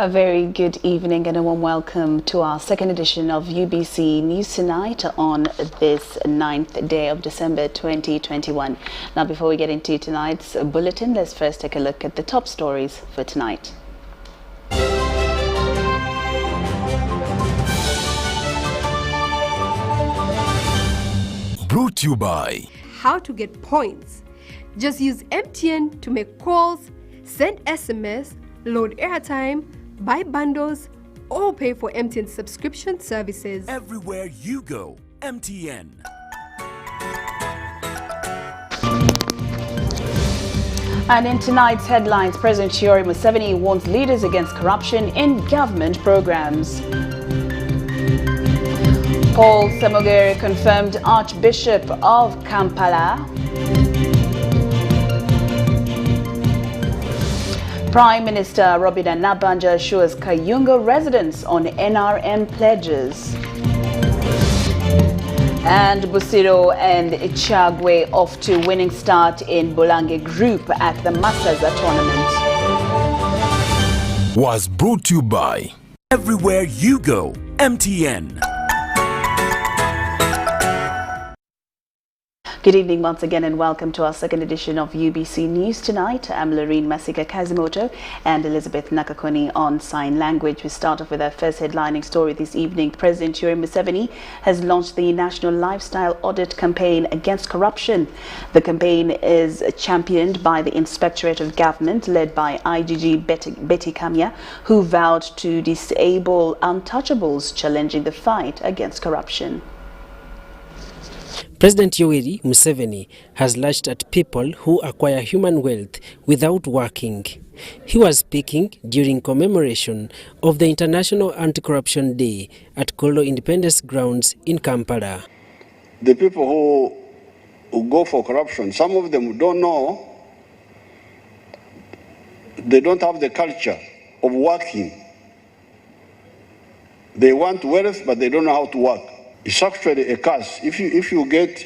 A very good evening and a warm welcome to our second edition of UBC News Tonight on this 9th day of December 2021. Now, before we get into tonight's bulletin, let's first take a look at the top stories for tonight. Brought to you by How to get points. Just use MTN to make calls, send SMS, load airtime, buy bundles, or pay for MTN subscription services. Everywhere you go, MTN. And in tonight's headlines, President Lauryne Masika warns leaders against corruption in government programs. Paul Samugere confirmed Archbishop of Kampala. Prime Minister Robina Nabanja assures Kayunga residents on NRM pledges. And Busiro and Chagwe off to winning start in Bolange Group at the Masaza tournament. Was brought to you by Everywhere you go, MTN. Good evening once again and welcome to our second edition of UBC News Tonight. I'm Lauryne Masika and Elizabeth Nakakoni on sign language. We start off with our first headlining story this evening. President Lauryne Masika has launched the National Lifestyle Audit Campaign Against Corruption. The campaign is championed by the Inspectorate of Government led by IGG Betty Kamya, who vowed to disable untouchables challenging the fight against corruption. President Yoweri Museveni has lashed at people who acquire human wealth without working. He was speaking during commemoration of the International Anti-Corruption Day at Kolo Independence Grounds in Kampala. The people who go for corruption, some of them don't know, they don't have the culture of working. They want wealth, but they don't know how to work. It's actually a curse. If you get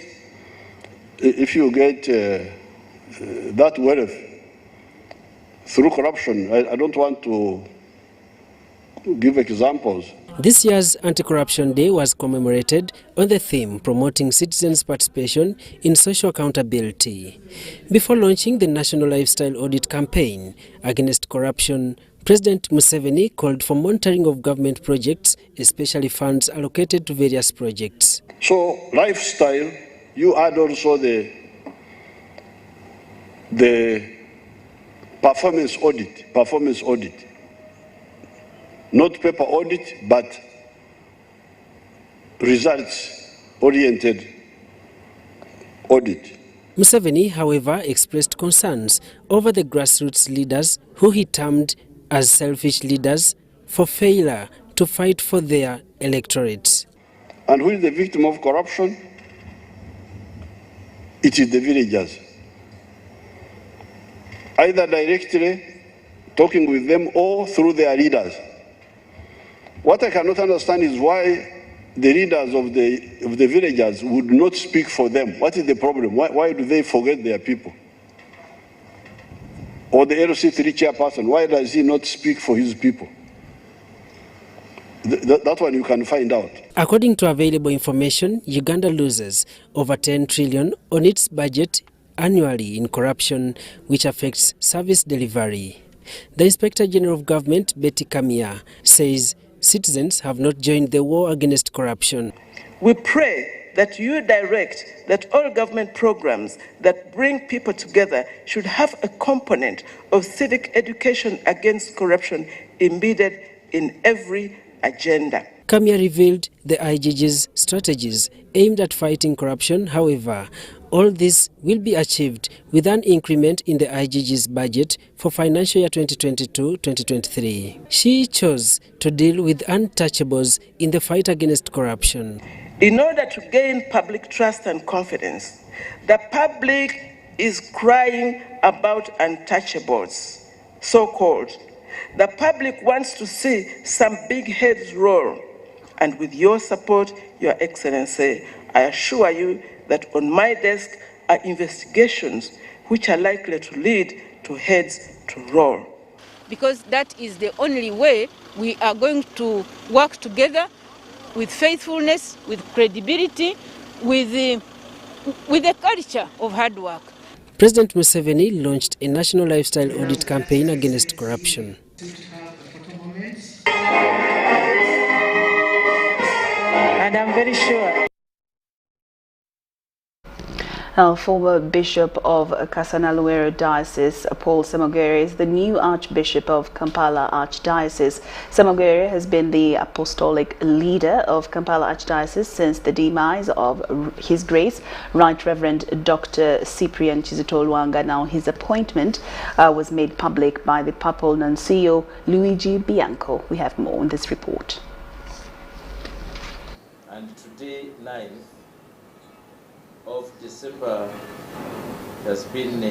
that wealth through corruption, I don't want to give examples. This year's Anti-Corruption Day was commemorated on the theme promoting citizens' participation in social accountability. Before launching the National Lifestyle Audit Campaign against corruption, President Museveni called for monitoring of government projects, especially funds allocated to various projects. So, lifestyle, you add also the performance audit. Not paper audit, but results-oriented audit. Museveni, however, expressed concerns over the grassroots leaders who he termed as selfish leaders for failure to fight for their electorates. And who is the victim of corruption? It is the villagers. Either directly talking with them or through their leaders. What I cannot understand is why the leaders of the villagers would not speak for them. What is the problem? Why do they forget their people? Or the LC3 chairperson, why does he not speak for his people? That one you can find out. According to available information, Uganda loses over 10 trillion on its budget annually in corruption, which affects service delivery. The Inspector General of Government, Betty Kamya, says citizens have not joined the war against corruption. We pray that you direct that all government programs that bring people together should have a component of civic education against corruption embedded in every agenda. Kamya revealed the IGG's strategies aimed at fighting corruption. However, all this will be achieved with an increment in the IGG's budget for financial year 2022-2023. She chose to deal with untouchables in the fight against corruption. In order to gain public trust and confidence, the public is crying about untouchables, so-called. The public wants to see some big heads roll. And with your support, Your Excellency, I assure you that on my desk are investigations which are likely to lead to heads to roll. because that is the only way we are going to work together with faithfulness, with credibility, with a culture of hard work. President Museveni launched a national lifestyle audit campaign against corruption. And I'm very sure. Former Bishop of Kasana-Luwero Diocese, Paul Semogere, is the new Archbishop of Kampala Archdiocese. Semogere has been the apostolic leader of Kampala Archdiocese since the demise of His Grace, Right Reverend Dr. Cyprian Kizito Lwanga. Now, his appointment was made public by the Papal Nuncio Luigi Bianco. We have more in this report. And today, 9th of December, has been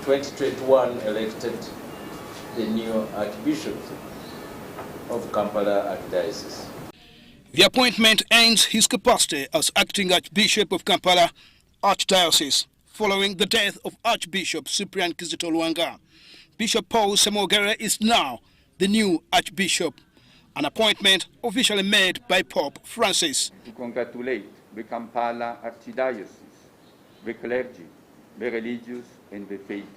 2021 elected the new Archbishop of Kampala Archdiocese. The appointment ends his capacity as acting Archbishop of Kampala Archdiocese following the death of Archbishop Cyprian Kizito Lwanga. Bishop Paul Semogere is now the new Archbishop, an appointment officially made by Pope Francis. To congratulate the Kampala Archdiocese, the clergy, the religious and the faithful,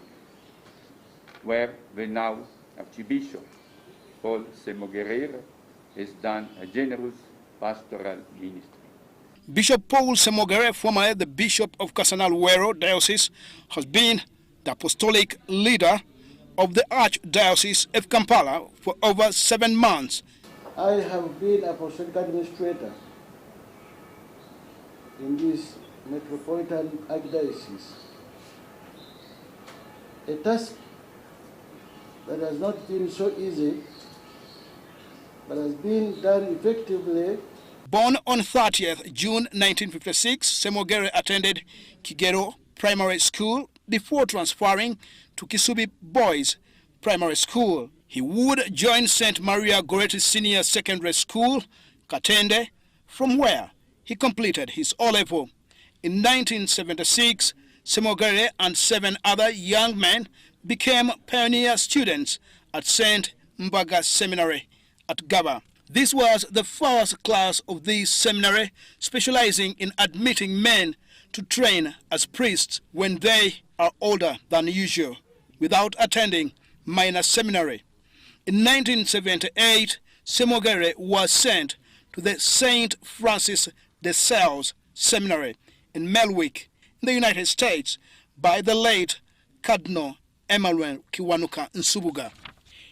where the now Archbishop Paul Semogere has done a generous pastoral ministry. Bishop Paul Semogere, formerly the Bishop of Kasana-Luwero Diocese, has been the apostolic leader of the Archdiocese of Kampala for over 7 months. I have been apostolic administrator in this Metropolitan Archdiocese, a task that has not been so easy, but has been done effectively. Born on 30th June 1956, Semogere attended Kigero Primary School before transferring to Kisubi Boys Primary School. He would join St. Maria Goretti Senior Secondary School, Katende, from where he completed his O-level. In 1976, Semogere and 7 other young men became pioneer students at St. Mbaga Seminary at Gaba. This was the first class of this seminary, specializing in admitting men to train as priests when they are older than usual, without attending minor seminary. In 1978, Semogere was sent to the St. Francis de Sales Seminary in Melwick, in the United States, by the late Cardinal Emmanuel Kiwanuka Nsubuga.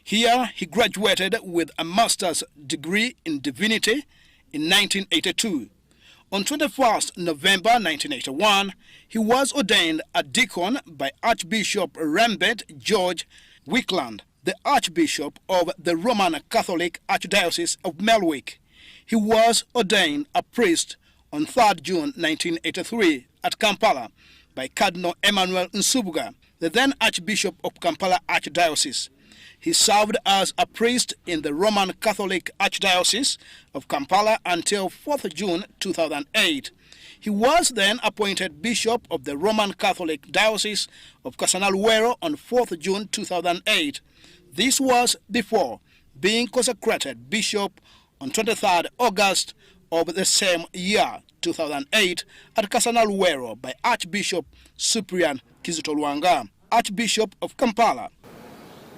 Here, he graduated with a master's degree in divinity in 1982. On 21st November 1981, he was ordained a deacon by Archbishop Rembert George Wickland, the Archbishop of the Roman Catholic Archdiocese of Melwick. He was ordained a priest on 3rd June 1983 at Kampala by Cardinal Emmanuel Nsubuga, the then Archbishop of Kampala Archdiocese. He served as a priest in the Roman Catholic Archdiocese of Kampala until 4th June 2008. He was then appointed Bishop of the Roman Catholic Diocese of Kasana-Luwero on 4th June 2008. This was before being consecrated Bishop on 23rd August of the same year, 2008, at Kasana-Luwero by Archbishop Cyprian Kizito Lwanga, Archbishop of Kampala.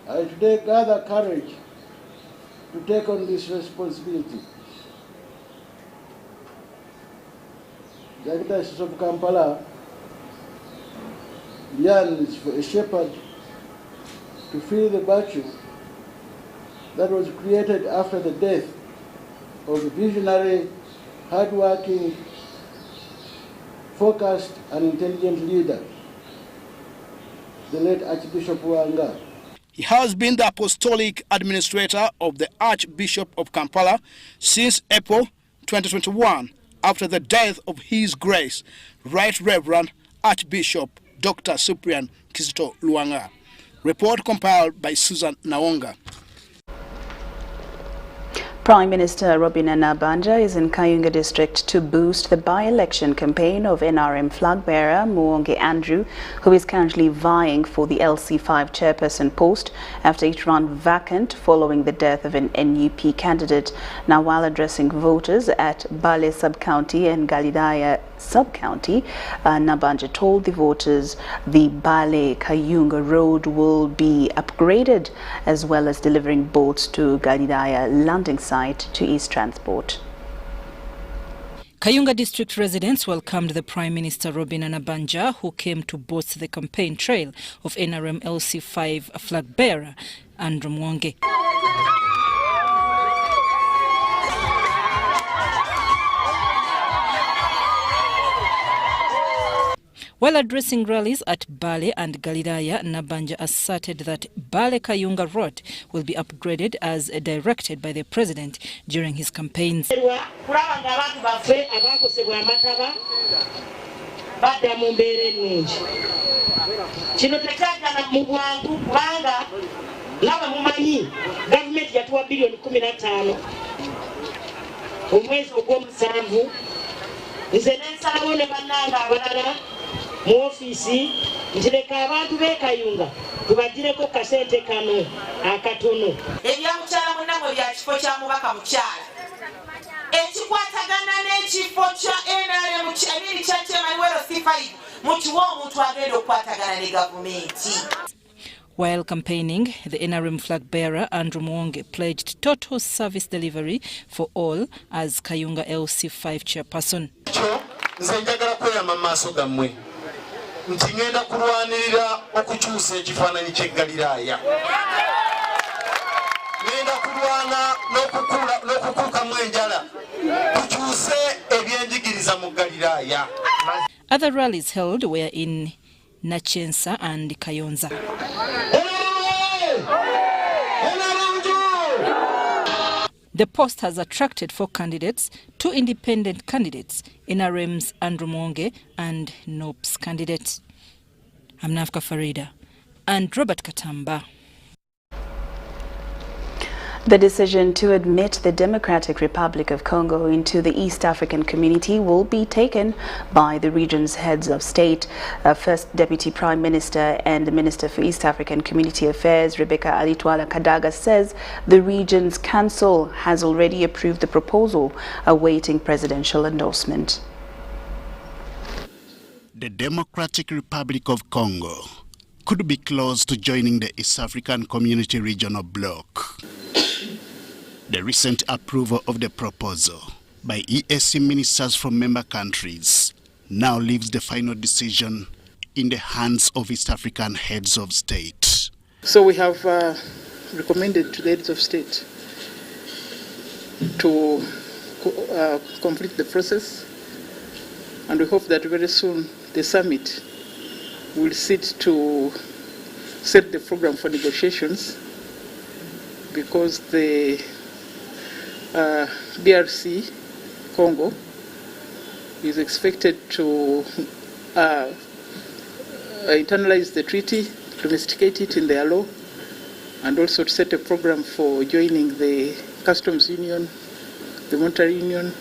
I today gather courage to take on this responsibility. The Archdiocese of Kampala yearns for a shepherd to fill the virtue that was created after the death of a visionary, hard-working, focused and intelligent leader, the late Archbishop Lwanga. He has been the apostolic administrator of the Archbishop of Kampala since April 2021, after the death of His Grace, Right Reverend Archbishop Dr. Cyprian Kizito Lwanga. Report compiled by Susan Nawonga. Prime Minister Robin Nabanja is in Kayunga district to boost the by-election campaign of NRM flag bearer Muonge Andrew, who is currently vying for the LC5 chairperson post after it ran vacant following the death of an NUP candidate. Now, while addressing voters at Bale sub-county and Galidaya sub-county, Nabanja told the voters the Bale Kayunga road will be upgraded, as well as delivering boats to Galidaya landing site to ease transport. Kayunga district residents welcomed the Prime Minister Robin Nabanja, who came to boost the campaign trail of NRM LC5 flag bearer Andrew Muonge. While addressing rallies at Bale and Galidaya, Nabanja asserted that Bale Kayunga Road will be upgraded as directed by the President during his campaigns. mu ofisi ntireka abantu be Kayunga tubagireko kasente kano akatono ebyamukyala munnamwe bya kifo kya mubaka mukyala ekikwatagana n'ekifo kya NRM kyabiri kya Chemaliwero C5 mukiwa omuntu agenda okukwatagana ne gavumenti. While campaigning, the NRM flag bearer Andrew Muonge pledged total service delivery for all as Kayunga LC5 chairperson. Nze njagala kweyama maaso gammwe nti ngenda kulwanirira okukyusa ekifaananyi ky'eggaliraaya. Ngenda kulwana n'okukuukamu enjala tukyuse ebyenjigiriza mu ggaliraaya. Other rallies held were in Nachensa and Kayonza. The post has attracted 4 candidates, 2 independent candidates, NRM's Andrew Muonge and NOP's candidate. I'm Nafka Farida and Robert Katamba. The decision to admit the Democratic Republic of Congo into the East African community will be taken by the region's heads of state. First Deputy Prime Minister and the Minister for East African Community Affairs, Rebecca Alitwala Kadaga, says the region's council has already approved the proposal, awaiting presidential endorsement. The Democratic Republic of Congo could be close to joining the East African Community Regional Bloc. The recent approval of the proposal by EAC ministers from member countries now leaves the final decision in the hands of East African heads of state. So we have recommended to the heads of state to complete the process, and we hope that very soon the summit will sit to set the program for negotiations, because the DRC, Congo, is expected to internalize the treaty, domesticate it in their law, and also to set a program for joining the customs union, the monetary union,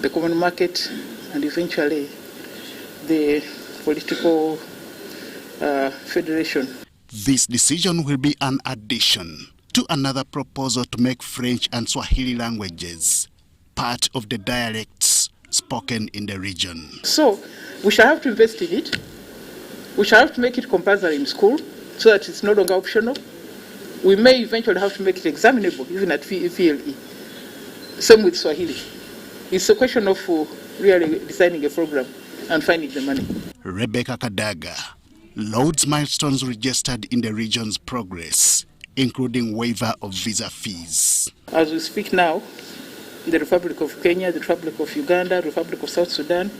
the common market, and eventually the political federation. This decision will be an addition to another proposal to make French and Swahili languages part of the dialects spoken in the region. So we shall have to invest in it. We shall have to make it compulsory in school so that it's no longer optional. We may eventually have to make it examinable, even at VLE. Same with Swahili. It's a question of really designing a program and finding the money. Rebecca Kadaga loads milestones registered in the region's progress, including waiver of visa fees. As we speak now, the Republic of Kenya, the Republic of Uganda, the Republic of South Sudan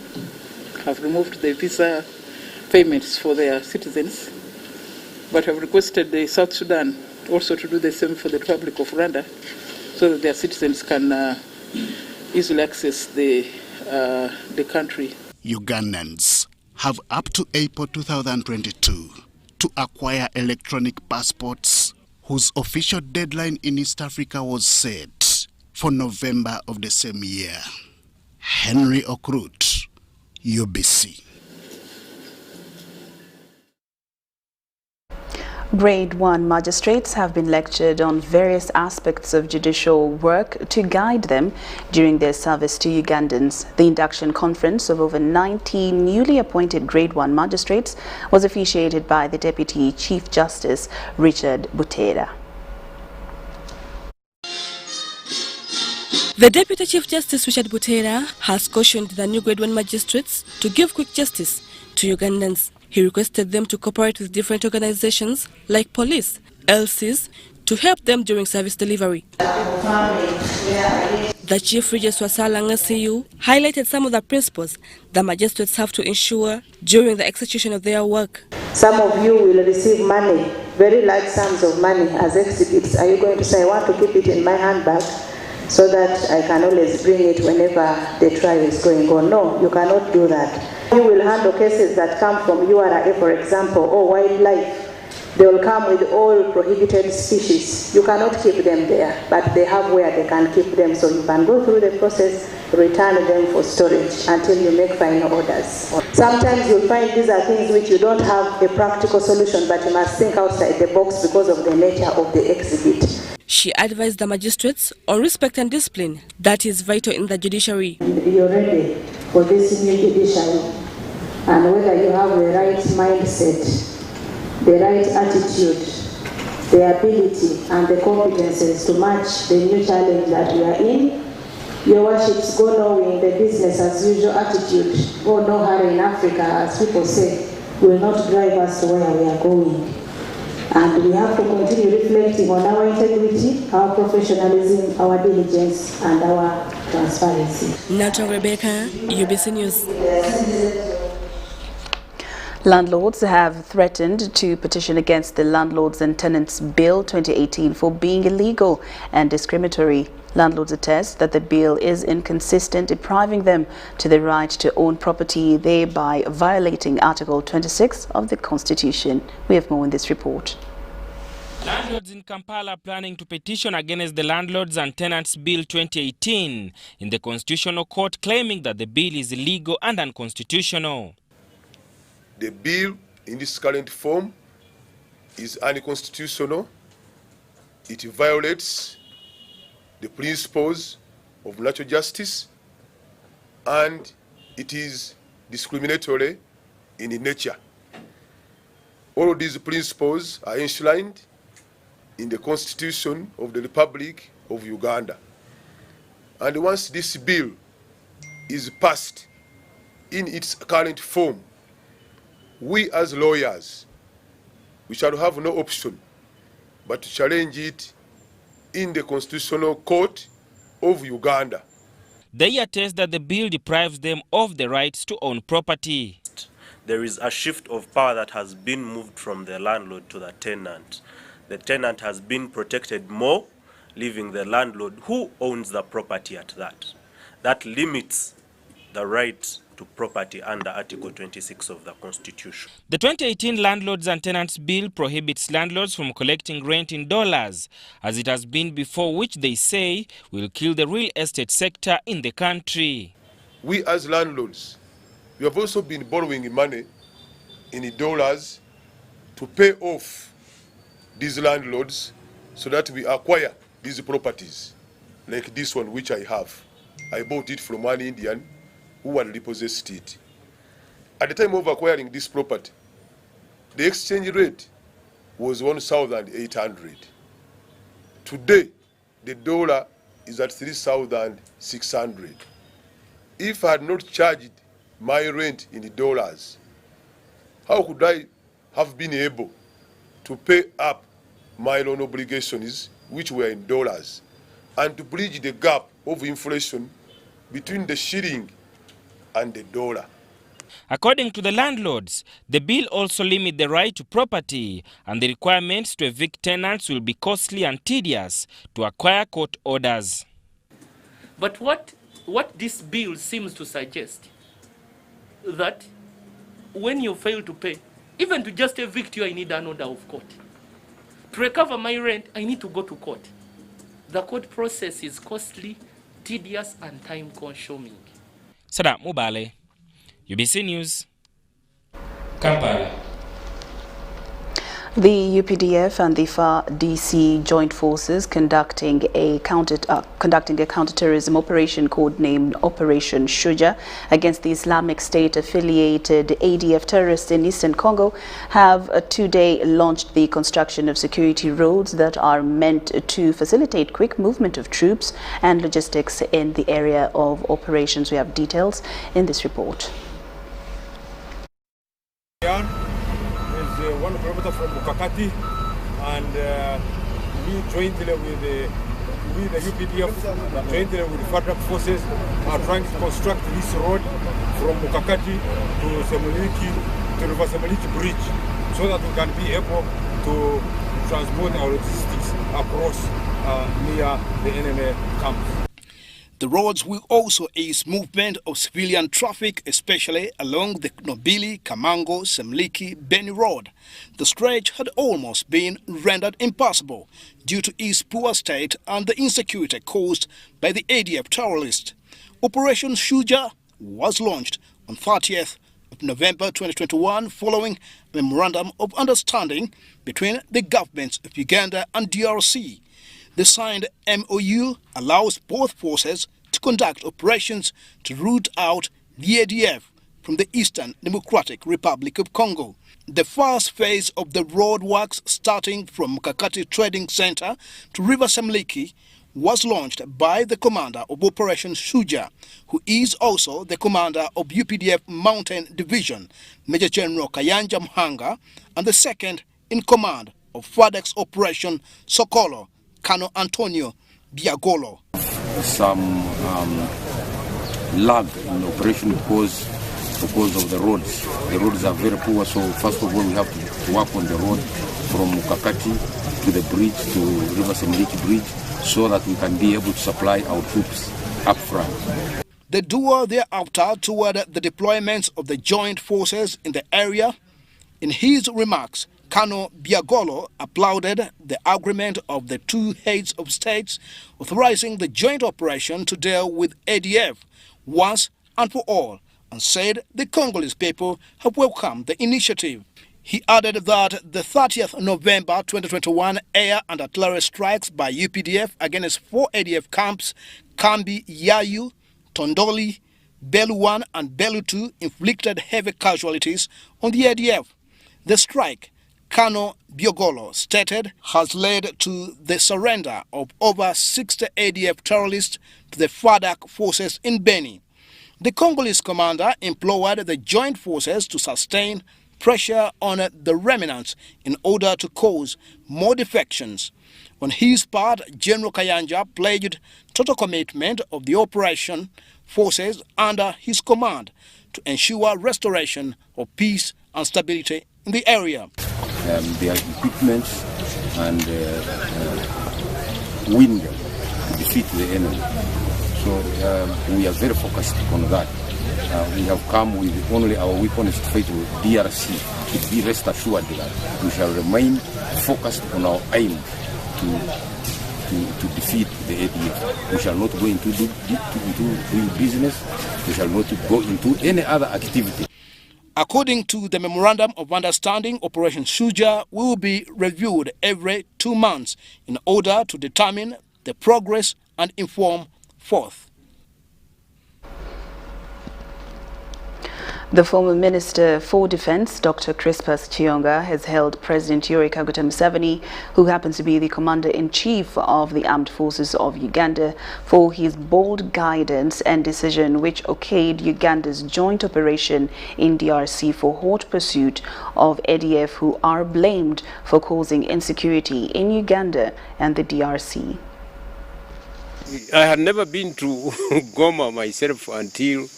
have removed the visa payments for their citizens, but have requested the South Sudan also to do the same for the Republic of Rwanda, so that their citizens can easily access the country. Ugandans have up to April 2022 to acquire electronic passports, whose official deadline in East Africa was set for November of the same year. Henry Okrut, UBC. Grade 1 magistrates have been lectured on various aspects of judicial work to guide them during their service to Ugandans. The induction conference of over 90 newly appointed Grade 1 magistrates was officiated by the Deputy Chief Justice Richard Butera. The Deputy Chief Justice Richard Butera has cautioned the new Grade 1 magistrates to give quick justice to Ugandans. He requested them to cooperate with different organizations like police, LCs, to help them during service delivery. The Chief Registrar Salang SCU highlighted some of the principles the magistrates have to ensure during the execution of their work. Some of you will receive money, very large sums of money as exhibits. Are you going to say, I want to keep it in my handbag so that I can always bring it whenever the trial is going on? No, you cannot do that. You will handle cases that come from URA, for example, or wildlife. They will come with all prohibited species. You cannot keep them there, but they have where they can keep them. So you can go through the process, return them for storage until you make final orders. Sometimes you'll find these are things which you don't have a practical solution, but you must think outside the box because of the nature of the exhibit. She advised the magistrates on respect and discipline that is vital in the judiciary. You're ready for this new judiciary, and whether you have the right mindset, the right attitude, the ability and the competences to match the new challenge that we are in. Your worships, go knowing the business as usual attitude, go no hurry in Africa, as people say, will not drive us to where we are going. And we have to continue reflecting on our integrity, our professionalism, our diligence, and our transparency. Nathan Rebecca, UBC News. Landlords have threatened to petition against the Landlords and Tenants Bill 2018 for being illegal and discriminatory. Landlords attest that the bill is inconsistent, depriving them to the right to own property, thereby violating Article 26 of the Constitution. We have more in this report. Landlords in Kampala are planning to petition against the Landlords and Tenants Bill 2018 in the Constitutional Court, claiming that the bill is illegal and unconstitutional. The bill in this current form is unconstitutional. It violates the principles of natural justice, and it is discriminatory in nature. All of these principles are enshrined in the Constitution of the Republic of Uganda. And once this bill is passed in its current form, we as lawyers, we shall have no option but to challenge it in the Constitutional Court of Uganda. They attest that the bill deprives them of the rights to own property. There is a shift of power that has been moved from the landlord to the tenant. The tenant has been protected more, leaving the landlord who owns the property at that. That limits the right to property under Article 26 of the Constitution. The 2018 Landlords and Tenants Bill prohibits landlords from collecting rent in dollars, as it has been before, which they say will kill the real estate sector in the country. We as landlords, we have also been borrowing money in dollars to pay off these landlords so that we acquire these properties, like this one which I have. I bought it from one Indian who had repossessed it. At the time of acquiring this property, the exchange rate was 1,800. Today, the dollar is at 3,600. If I had not charged my rent in dollars, how could I have been able to pay up my loan obligations, which were in dollars, and to bridge the gap of inflation between the shilling and the dollar? According to the landlords, the bill also limits the right to property, and the requirements to evict tenants will be costly and tedious to acquire court orders. But what this bill seems to suggest, that when you fail to pay, even to just evict you, I need an order of court. To recover my rent, I need to go to court. The court process is costly, tedious, and time-consuming. Sada Mubale, UBC News, Kampala. The UPDF and the FARDC joint forces conducting a counter-terrorism operation codenamed Operation Suja against the Islamic State-affiliated ADF terrorists in eastern Congo have today launched the construction of security roads that are meant to facilitate quick movement of troops and logistics in the area of operations. We have details in this report. 1 kilometer from Mukakati, and we jointly with the UPDF, jointly with the FARDC forces, are trying to construct this road from Mukakati to Semuliki, to River Semuliki Bridge, so that we can be able to transport our logistics across near the enemy camps. The roads will also ease movement of civilian traffic, especially along the Nobili, Kamango, Semliki, Beni Road. The stretch had almost been rendered impossible due to its poor state and the insecurity caused by the ADF terrorists. Operation Suja was launched on 30th of November 2021 following a memorandum of understanding between the governments of Uganda and DRC. The signed MOU allows both forces to conduct operations to root out the ADF from the Eastern Democratic Republic of Congo. The first phase of the road works, starting from Mukakati Trading Center to River Semliki, was launched by the commander of Operation Suja, who is also the commander of UPDF Mountain Division, Major General Kayanja Mhanga, and the second in command of FARDC Operation Sokolo, Colonel Antonio Biagolo. Some lag in operation because of the roads. The roads are very poor, so first of all we have to work on the road from Mukakati to the bridge, to River Semliki Bridge, so that we can be able to supply our troops up front. The duo thereafter toward the deployments of the joint forces in the area. In his remarks, Colonel Biagolo applauded the agreement of the two heads of states authorizing the joint operation to deal with ADF once and for all, and said the Congolese people have welcomed the initiative. He added that the 30th November 2021 air and artillery strikes by UPDF against 4 ADF camps, Kambi, Yayu, Tondoli, Belu 1 and Belu 2, inflicted heavy casualties on the ADF. The strike, Colonel Biogolo stated, has led to the surrender of over 60 ADF terrorists to the FARDC forces in Beni. The Congolese commander implored the joint forces to sustain pressure on the remnants in order to cause more defections. On his part, General Kayanja pledged total commitment of the operation forces under his command to ensure restoration of peace and stability in the area. Their equipment and wind to defeat the enemy. So we are very focused on that. We have come with only our weapons to fight with DRC. To be rest assured that we shall remain focused on our aim to defeat the ADF. We shall not go into doing business. We shall not go into any other activity. According to the Memorandum of Understanding, Operation Suja will be reviewed every 2 months in order to determine the progress and inform forth. The former Minister for Defense, Dr. Crispus Kiyonga, has hailed President Yoweri Kaguta Museveni, who happens to be the Commander-in-Chief of the Armed Forces of Uganda, for his bold guidance and decision which okayed Uganda's joint operation in DRC for hot pursuit of ADF, who are blamed for causing insecurity in Uganda and the DRC. I had never been to Goma myself until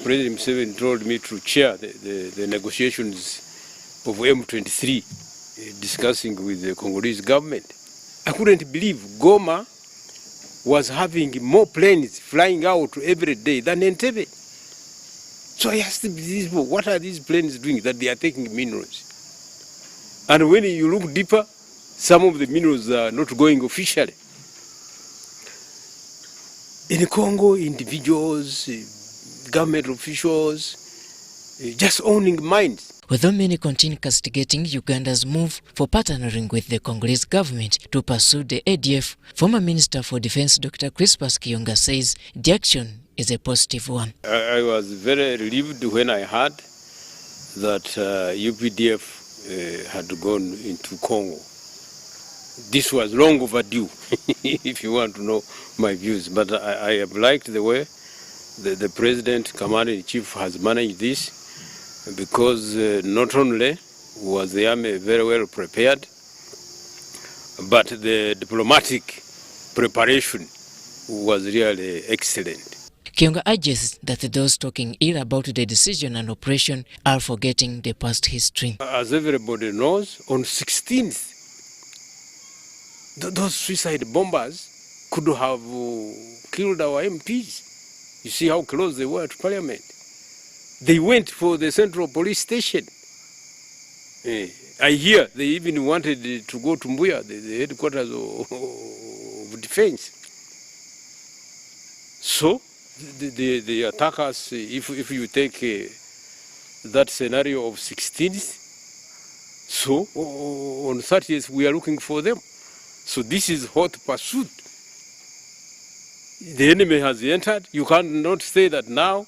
President Museveni told me to chair the negotiations of M23, discussing with the Congolese government. I couldn't believe Goma was having more planes flying out every day than Entebbe. So I asked these people, what are these planes doing that they are taking minerals? And when you look deeper, Some of the minerals are not going officially. In Congo, individuals, government officials, just owning mines. Although many continue castigating Uganda's move for partnering with the Congolese government to pursue the ADF, former Minister for Defense Dr. Crispus Kiyonga says the action is a positive one. I was very relieved when I heard that UPDF had gone into Congo. This was long overdue, if you want to know my views. But I have liked the way the President, Commander-in-Chief has managed this, because not only was the army very well prepared, but the diplomatic preparation was really excellent. Kiyonga urges that those talking ill about the decision and operation are forgetting the past history. As everybody knows, on 16th, those suicide bombers could have killed our MPs. You see how close they were to Parliament. They went for the Central Police Station. I hear they even wanted to go to Mbuya, the headquarters of defense. So the attackers, if you take that scenario of 16th, so on 30th we are looking for them. So this is hot pursuit. The enemy has entered. You cannot say that now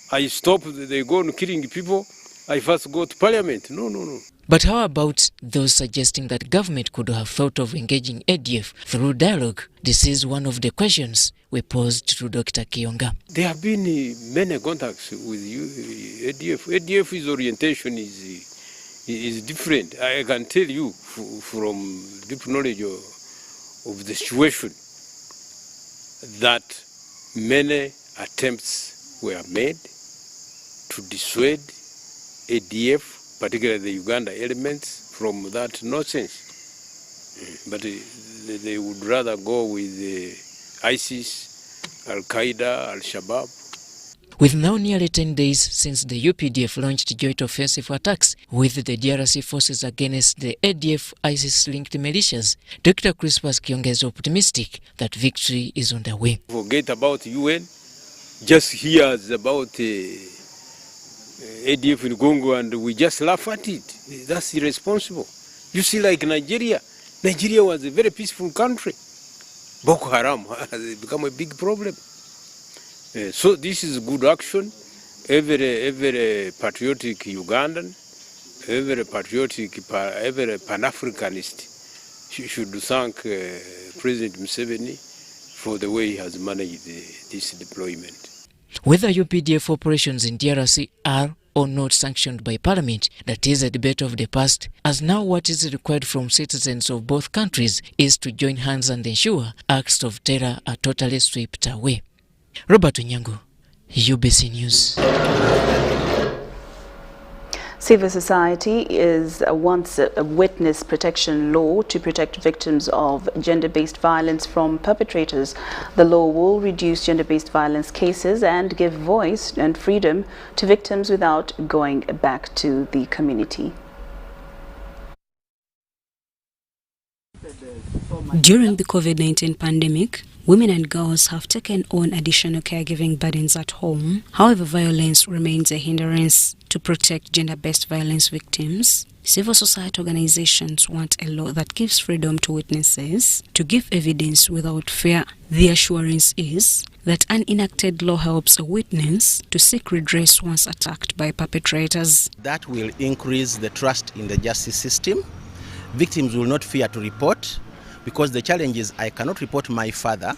I stop, they go on killing people, I first go to Parliament. No, no, no. But how about those suggesting that government could have thought of engaging ADF through dialogue? This is one of the questions we posed to Dr. Kiyonga. There have been many contacts with ADF. ADF's orientation is different. I can tell you from deep knowledge of the situation that many attempts were made to dissuade ADF, particularly the Uganda elements, from that nonsense. But they would rather go with ISIS, Al-Qaeda, Al-Shabaab. With now nearly 10 days since the UPDF launched joint offensive attacks with the DRC forces against the ADF-ISIS-linked militias, Dr. Crispus Kiyonga is optimistic that victory is on the way. Forget about UN, just hear about ADF in Congo and we just laugh at it. That's irresponsible. You see, like Nigeria. Nigeria was a very peaceful country. Boko Haram has become a big problem. So this is good action. Every patriotic Ugandan, every Pan-Africanist should thank President Museveni for the way he has managed this deployment. Whether UPDF operations in DRC are or not sanctioned by Parliament, that is a debate of the past, as now what is required from citizens of both countries is to join hands and ensure acts of terror are totally swept away. Robert Onyango, UBC News. Civil society wants a witness protection law to protect victims of gender-based violence from perpetrators. The law will reduce gender-based violence cases and give voice and freedom to victims without going back to the community. During the COVID-19 pandemic, women and girls have taken on additional caregiving burdens at home. However, violence remains a hindrance to protect gender-based violence victims. Civil society organizations want a law that gives freedom to witnesses to give evidence without fear. The assurance is that an enacted law helps a witness to seek redress once attacked by perpetrators. That will increase the trust in the justice system. Victims will not fear to report, because the challenge is I cannot report my father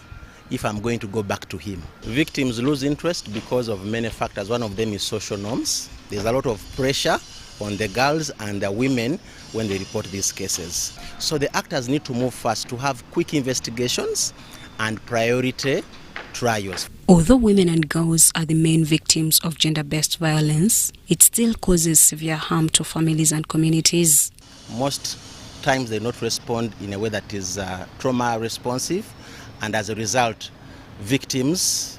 if I'm going to go back to him. Victims lose interest because of many factors. One of them is social norms. There's a lot of pressure on the girls and the women when they report these cases. So the actors need to move fast to have quick investigations and priority trials. Although women and girls are the main victims of gender-based violence, it still causes severe harm to families and communities. Most times they not respond in a way that is trauma responsive, and as a result victims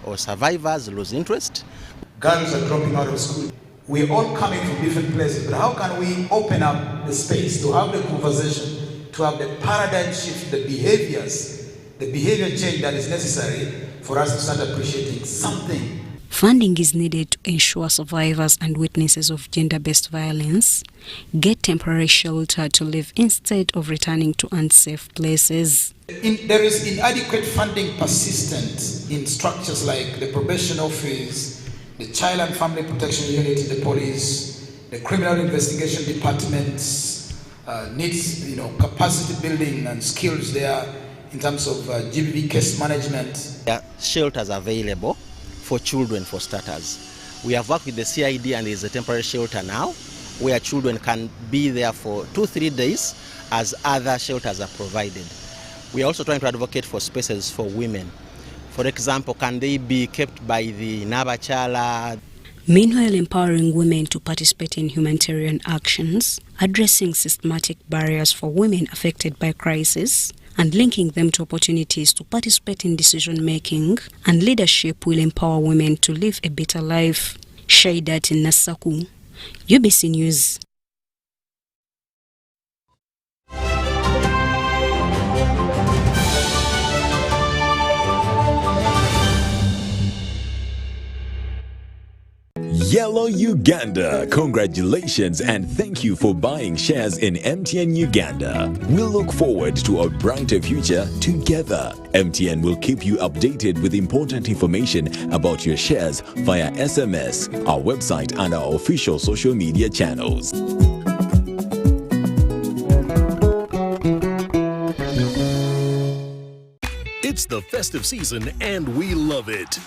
or survivors lose interest. Girls are dropping out of school. We're all coming from different places, but how can we open up the space to have the conversation to have the paradigm shift, the behavior change that is necessary for us to start appreciating something. Funding is needed to ensure survivors and witnesses of gender-based violence get temporary shelter to live instead of returning to unsafe places. There is inadequate funding persistent in structures like the probation office, the child and family protection unit in the police, the criminal investigation departments needs capacity building and skills there in terms of GBV case management. There are shelters available for children, for starters. We have worked with the CID and there is a temporary shelter now where children can be there for 2-3 days as other shelters are provided. We are also trying to advocate for spaces for women. For example, can they be kept by the Nabachala? Meanwhile, empowering women to participate in humanitarian actions, addressing systematic barriers for women affected by crisis, and linking them to opportunities to participate in decision-making and leadership will empower women to live a better life. Shaidat Nasaku, UBC News. Yellow Uganda, congratulations and thank you for buying shares in MTN Uganda. We look forward to a brighter future together. MTN will keep you updated with important information about your shares via SMS, our website and our official social media channels. It's the festive season and we love it.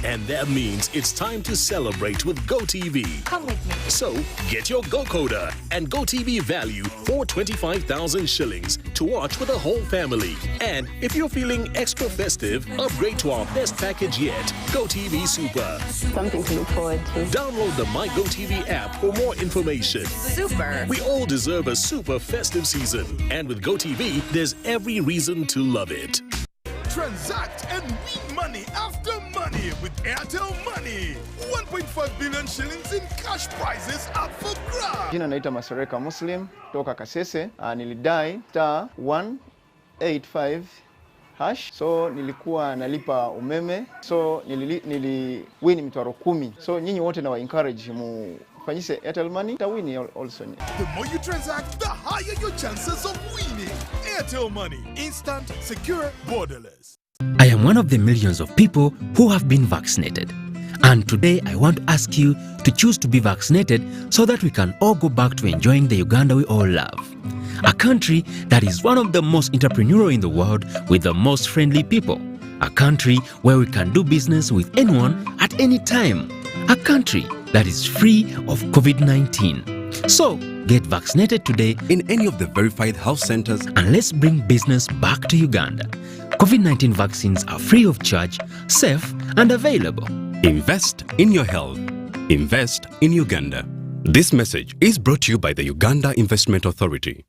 And that means it's time to celebrate with GoTV. Come with me. So get your GoCoder and GoTV value for 25,000 shillings to watch with the whole family. And if you're feeling extra festive, upgrade to our best package yet, GoTV Super. Something to look forward to. Download the My GoTV app for more information. Super. We all deserve a super festive season. And with GoTV, there's every reason to love it. Transact and win money after money with Airtel Money. 1.5 billion shillings in cash prizes up for grabs. Jina naita Masereka Muslim toka Kasese. Nilidai star 185 hash. So nilikuwa nalipa umeme. So niliwini mitwaro 10. So nyinyi wote na wa encourage mu fanyise Airtel Money ta win also. The more you transact, the higher your chances of winning. Airtel Money, instant, secure, borderless. I am one of the millions of people who have been vaccinated. And today I want to ask you to choose to be vaccinated so that we can all go back to enjoying the Uganda we all love. A country that is one of the most entrepreneurial in the world with the most friendly people. A country where we can do business with anyone at any time. A country that is free of COVID-19. So, get vaccinated today in any of the verified health centers and let's bring business back to Uganda. COVID-19 vaccines are free of charge, safe and available. Invest in your health. Invest in Uganda. This message is brought to you by the Uganda Investment Authority.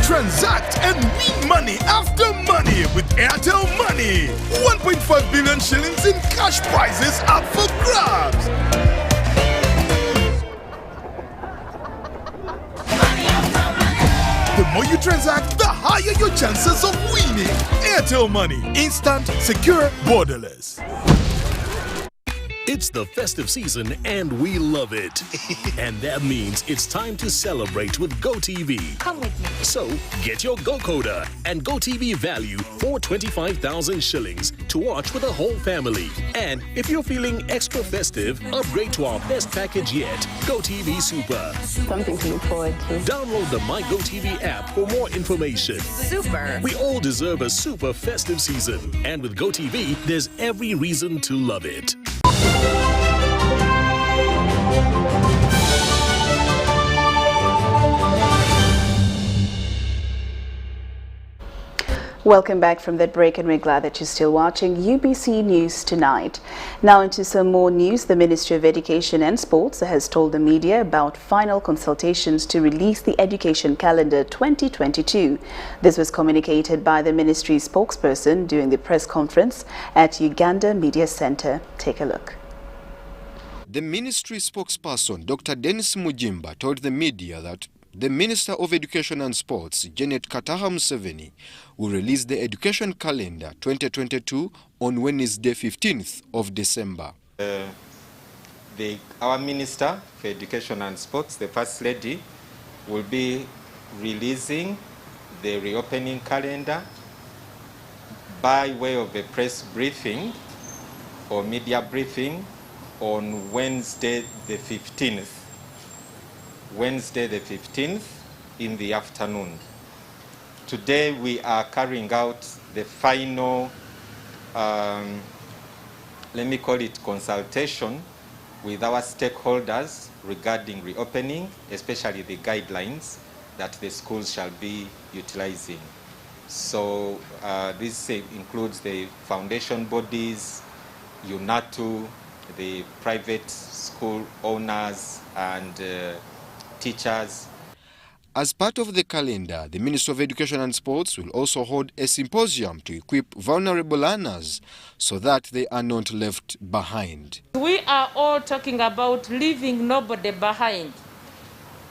Transact and win money after money with Airtel Money. 1.5 billion shillings in cash prizes up for grabs. The more you transact, the higher your chances of winning. Airtel Money, instant, secure, borderless. It's the festive season and we love it. And that means it's time to celebrate with GoTV. Come with me. So get your GoCoder and GoTV value for 25,000 shillings to watch with the whole family. And if you're feeling extra festive, upgrade to our best package yet, GoTV Super. Something to look forward to. Download the My GoTV app for more information. Super. We all deserve a super festive season. And with GoTV, there's every reason to love it. Welcome back from that break, and we're glad that you're still watching UBC News Tonight. Now into some more news. The Ministry of Education and Sports has told the media about final consultations to release the education calendar 2022. This was communicated by the ministry's spokesperson during the press conference at Uganda Media Center. Take a look. The ministry spokesperson, Dr. Dennis Mujimba, told the media that the Minister of Education and Sports, Janet Kataha Museveni, will release the education calendar 2022 on Wednesday 15th of December. Our Minister for Education and Sports, the First Lady, will be releasing the reopening calendar by way of a press briefing or media briefing on Wednesday the 15th. Wednesday the 15th in the afternoon. Today we are carrying out the final, let me call it consultation with our stakeholders regarding reopening, especially the guidelines that the schools shall be utilizing. So this includes the foundation bodies, UNATU, the private school owners, and teachers. As part of the calendar, the Ministry of Education and Sports will also hold a symposium to equip vulnerable learners so that they are not left behind. We are all talking about leaving nobody behind.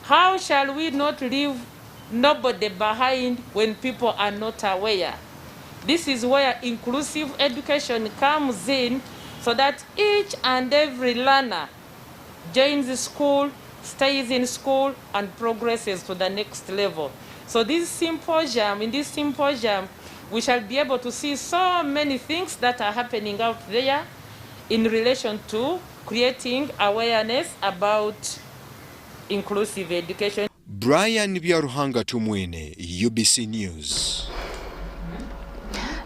How shall we not leave nobody behind when people are not aware? This is where inclusive education comes in, so that each and every learner joins the school, stays in school, and progresses to the next level. So in this symposium, we shall be able to see so many things that are happening out there in relation to creating awareness about inclusive education. Brian Byaruhanga Tumwine, UBC News.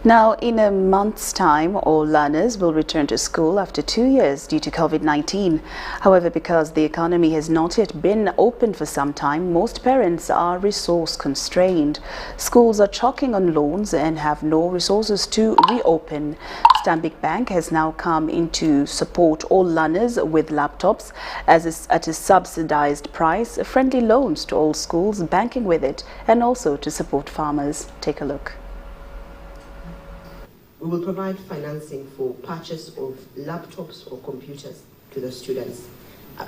Now, in a month's time, all learners will return to school after 2 years due to COVID-19. However, because the economy has not yet been open for some time, most parents are resource constrained. Schools are choking on loans and have no resources to reopen. Stanbic Bank has now come in to support all learners with laptops at a subsidized price, friendly loans to all schools banking with it, and also to support farmers. Take a look. We will provide financing for purchase of laptops or computers to the students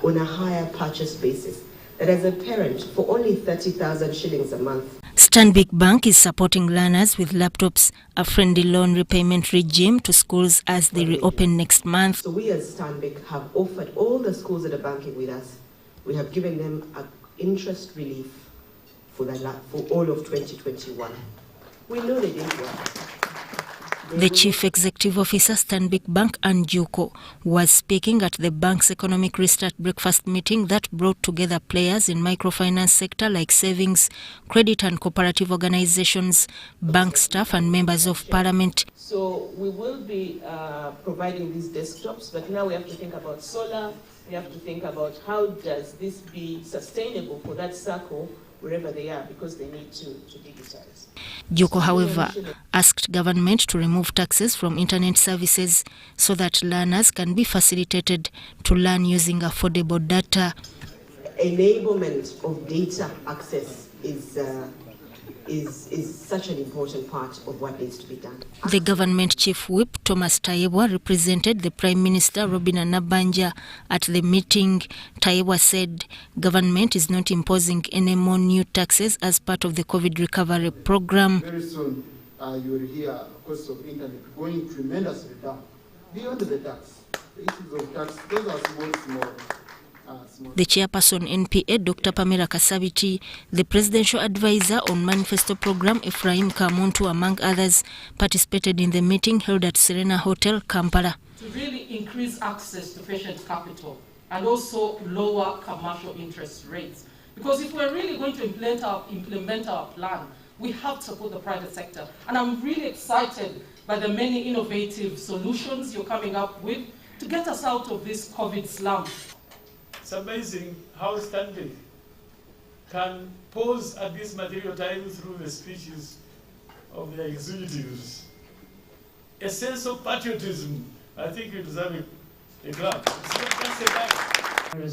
on a higher purchase basis. That as a parent, for only 30,000 shillings a month. Stanbic Bank is supporting learners with laptops, a friendly loan repayment regime to schools as they reopen next month. So we as Stanbic have offered all the schools that are banking with us, we have given them an interest relief for all of 2021. We know they didn't work. The Chief Executive Officer, Stanbic Bank, Anjuko, was speaking at the bank's Economic Restart Breakfast meeting that brought together players in microfinance sector like savings, credit and cooperative organizations, bank staff and members of parliament. So we will be providing these desktops, but now we have to think about solar, we have to think about how does this be sustainable for that circle wherever they are, because they need to digitize. Juko, however, asked government to remove taxes from internet services so that learners can be facilitated to learn using affordable data. Enablement of data access is such an important part of what needs to be done. The government chief whip, Thomas Tayebwa, represented the Prime Minister, Robina Nabanja, at the meeting. Tayebwa said government is not imposing any more new taxes as part of the COVID recovery program. Very soon, you will hear costs of internet going tremendously down. Beyond the tax, the issues of tax, those are small. The chairperson NPA, Dr. Pamela Kasabiti, the presidential advisor on manifesto program, Ephraim Kamuntu, among others, participated in the meeting held at Serena Hotel, Kampala. To really increase access to patient capital and also lower commercial interest rates. Because if we're really going to implement our plan, we have to support the private sector. And I'm really excited by the many innovative solutions you're coming up with to get us out of this COVID slump. It's amazing how Stanbic can pause at this material time through the speeches of the executives. A sense of patriotism. I think you deserve a clap. It's not just a clap.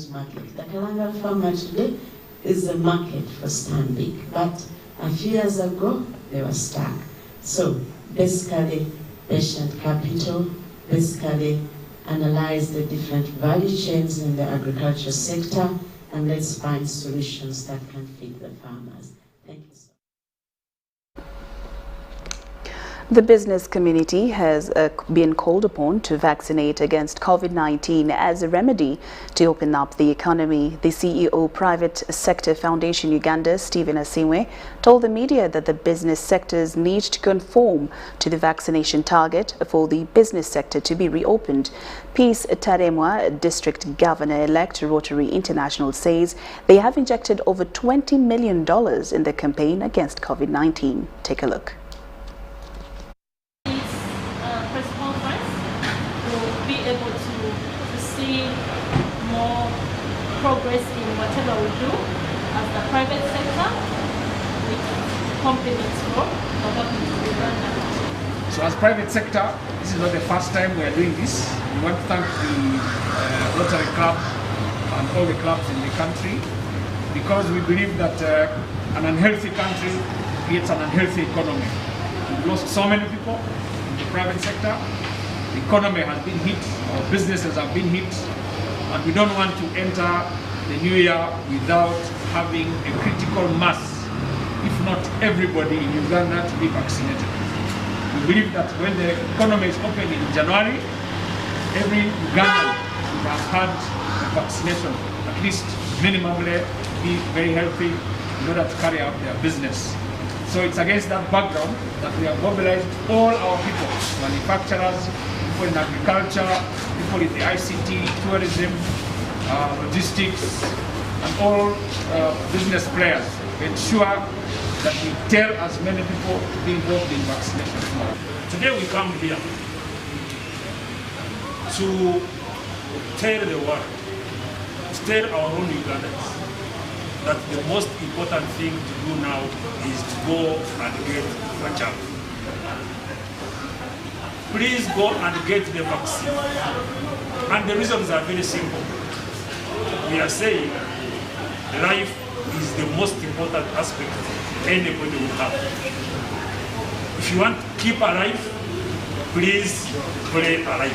Market. The Kayunga farmer today is a market for Stanbic, but a few years ago they were stuck. So basically, patient capital, basically analyze the different value chains in the agriculture sector, and let's find solutions that can fit the farmers. Thank you. The business community has been called upon to vaccinate against COVID-19 as a remedy to open up the economy. The CEO, Private Sector Foundation Uganda, Stephen Asimwe, told the media that the business sectors need to conform to the vaccination target for the business sector to be reopened. Peace Taremwa, District Governor-elect Rotary International, says they have injected over $20 million in the campaign against COVID-19. Take a look. Able to see more progress in whatever we do as the private sector, which complements for what we do in Uganda. So as private sector, this is not the first time we are doing this. We want to thank the Rotary Club and all the clubs in the country, because we believe that an unhealthy country creates an unhealthy economy. We've lost so many people in the private sector. The economy has been hit, our businesses have been hit, and we don't want to enter the new year without having a critical mass, if not everybody in Uganda, to be vaccinated. We believe that when the economy is open in January, every Ugandan should have had a vaccination, at least minimally, be very healthy in order to carry out their business. So it's against that background that we have mobilized all our people, manufacturers, people in agriculture, people in the ICT, tourism, logistics, and all business players to ensure that we tell as many people to be involved in vaccination. Today we come here to tell the world, to tell our own Ugandans, that the most important thing to do now is to go and get a jab. Please go and get the vaccine. And the reasons are very simple. We are saying life is the most important aspect anybody will have. If you want to keep alive, please play alive.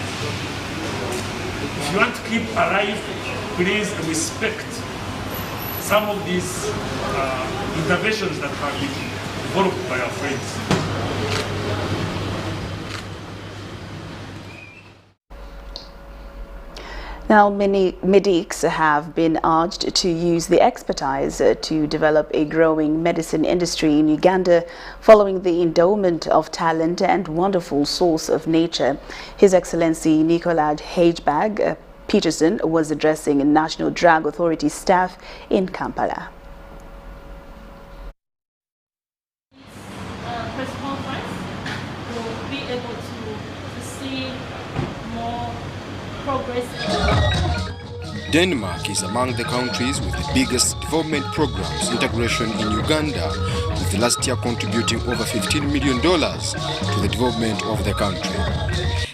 If you want to keep alive, please respect some of these interventions that have been developed by our friends. Now, many medics have been urged to use the expertise to develop a growing medicine industry in Uganda following the endowment of talent and wonderful source of nature. His Excellency Nicola Hage Peterson was addressing National Drug Authority staff in Kampala. Press conference will be able to see more progress. Denmark is among the countries with the biggest development programs integration in Uganda, with last year contributing over $15 million to the development of the country.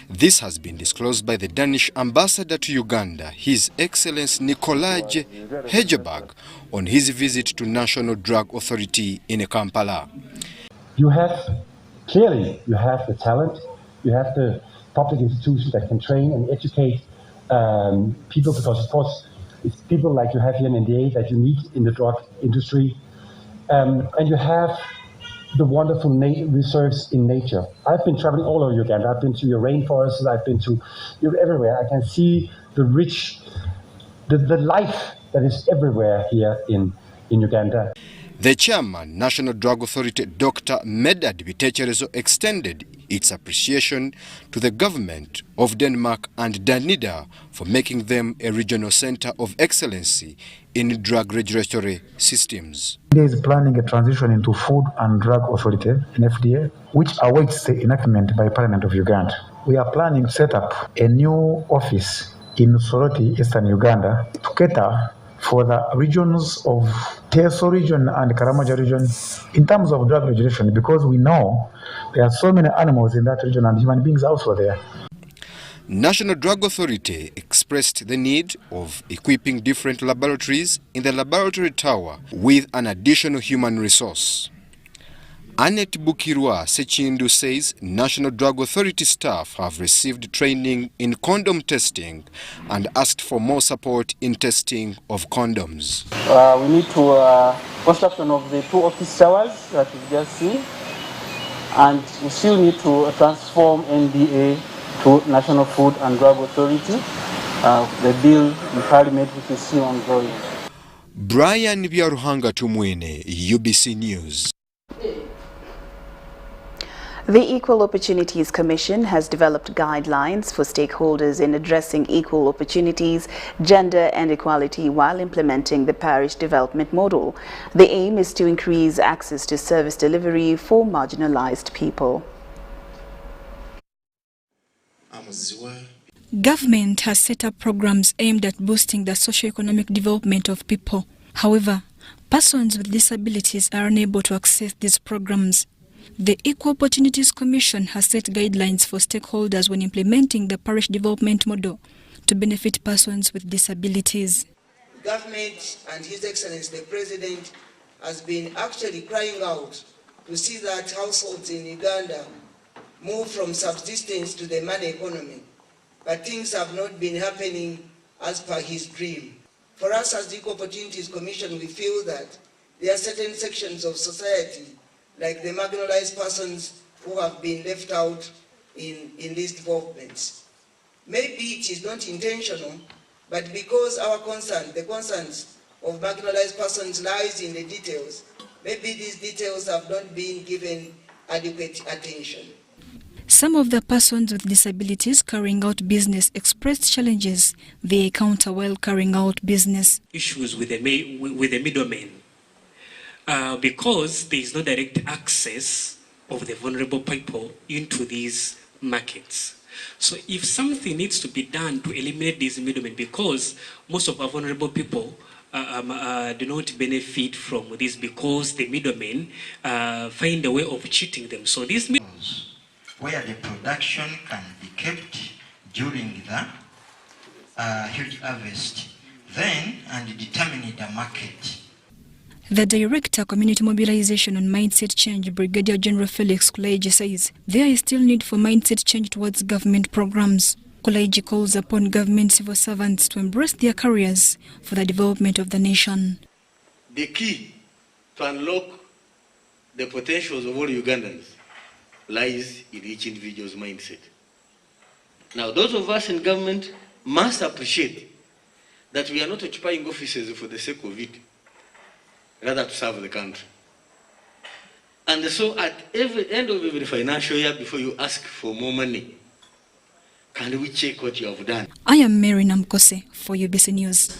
This has been disclosed by the Danish ambassador to Uganda, His Excellency Nicolaj Hegerberg, on his visit to National Drug Authority in Kampala. You have the talent, you have the public institutions that can train and educate people, because of course it's people like you have here in NDA that you need in the drug industry, and you have the wonderful reserves in nature. I've been traveling all over Uganda. I've been to your rainforests, I've been to everywhere. I can see the rich, the life that is everywhere here in Uganda. The chairman, National Drug Authority, Dr. Medad Bitecherezo, extended its appreciation to the government of Denmark and Danida for making them a regional center of excellency in drug regulatory systems. India is planning a transition into Food and Drug Authority, an FDA, which awaits the enactment by Parliament of Uganda. We are planning to set up a new office in Soroti, Eastern Uganda, to cater for the regions of Teso region and Karamaja region in terms of drug regulation, because we know there are so many animals in that region and human beings also there. National Drug Authority expressed the need of equipping different laboratories in the laboratory tower with an additional human resource. Annette Bukirwa Sechindu says National Drug Authority staff have received training in condom testing and asked for more support in testing of condoms. We need to construction of the 2 office towers that you just see, and we still need to transform NDA to National Food and Drug Authority, the bill in Parliament which is still ongoing. Brian Byaruhanga Tumwene, UBC News. The Equal Opportunities Commission has developed guidelines for stakeholders in addressing equal opportunities, gender and equality while implementing the parish development model. The aim is to increase access to service delivery for marginalized people. Government has set up programs aimed at boosting the socio-economic development of people. However, persons with disabilities are unable to access these programs. The Equal Opportunities Commission has set guidelines for stakeholders when implementing the parish development model to benefit persons with disabilities. Government and His Excellency the President has been actually crying out to see that households in Uganda move from subsistence to the money economy. But things have not been happening as per his dream. For us as the Equal Opportunities Commission, we feel that there are certain sections of society, like the marginalized persons who have been left out in these developments. Maybe it is not intentional, but because our concern, the concerns of marginalized persons lies in the details, maybe these details have not been given adequate attention. Some of the persons with disabilities carrying out business expressed challenges they encounter while carrying out business. Issues with the middlemen, because there is no direct access of the vulnerable people into these markets. So if something needs to be done to eliminate these middlemen, because most of our vulnerable people do not benefit from this because the middlemen find a way of cheating them. So these where the production can be kept during the huge harvest, then and determine the market. The Director, Community Mobilization and Mindset Change, Brigadier General Felix Kuleji, says there is still need for mindset change towards government programs. Kuleji calls upon government civil servants to embrace their careers for the development of the nation. The key to unlock the potentials of all Ugandans lies in each individual's mindset. Now, those of us in government must appreciate that we are not occupying offices for the sake of it, rather to serve the country. And so at every end of every financial year, before you ask for more money, can we check what you have done? I am Mary Namkose for UBC News.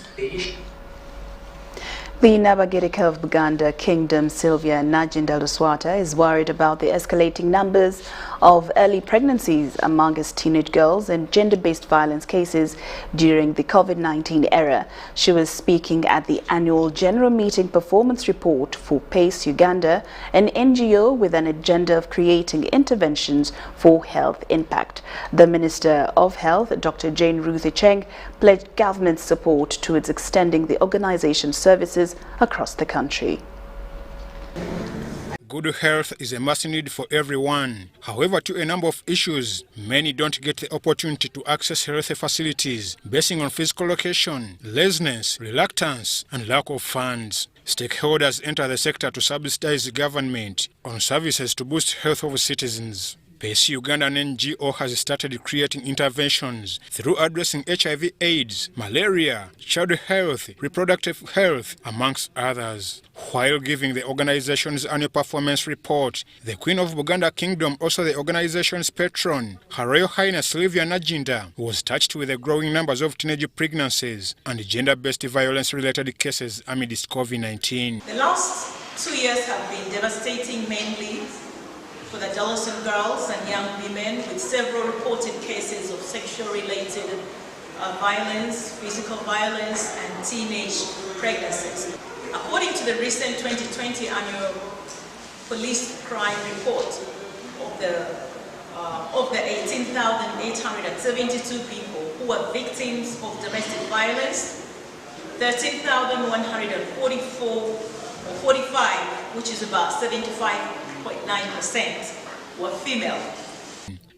The Nabagirika of Buganda Kingdom, Sylvia Najinda Luswata, is worried about the escalating numbers of early pregnancies amongst teenage girls and gender-based violence cases during the COVID-19 era. She was speaking at the annual General Meeting Performance Report for PACE Uganda, an NGO with an agenda of creating interventions for health impact. The Minister of Health, Dr. Jane Ruthie Cheng, pledged government support towards extending the organization's services across the country. Good health is a must need for everyone. However, to a number of issues, many don't get the opportunity to access health facilities basing on physical location, laziness, reluctance, and lack of funds. Stakeholders enter the sector to subsidize the government on services to boost health of citizens. PACE Uganda, an NGO, has started creating interventions through addressing HIV/AIDS, malaria, child health, reproductive health, amongst others. While giving the organization's annual performance report, the Queen of Buganda Kingdom, also the organization's patron, Her Royal Highness Sylvia Najinda, was touched with the growing numbers of teenage pregnancies and gender-based violence-related cases amidst COVID-19. The last 2 years have been devastating, mainly for the adolescent girls and young women, with several reported cases of sexual-related violence, physical violence, and teenage pregnancies. According to the recent 2020 annual police crime report, of the 18,872 people who were victims of domestic violence, 13,145, which is about 75.9%, were female.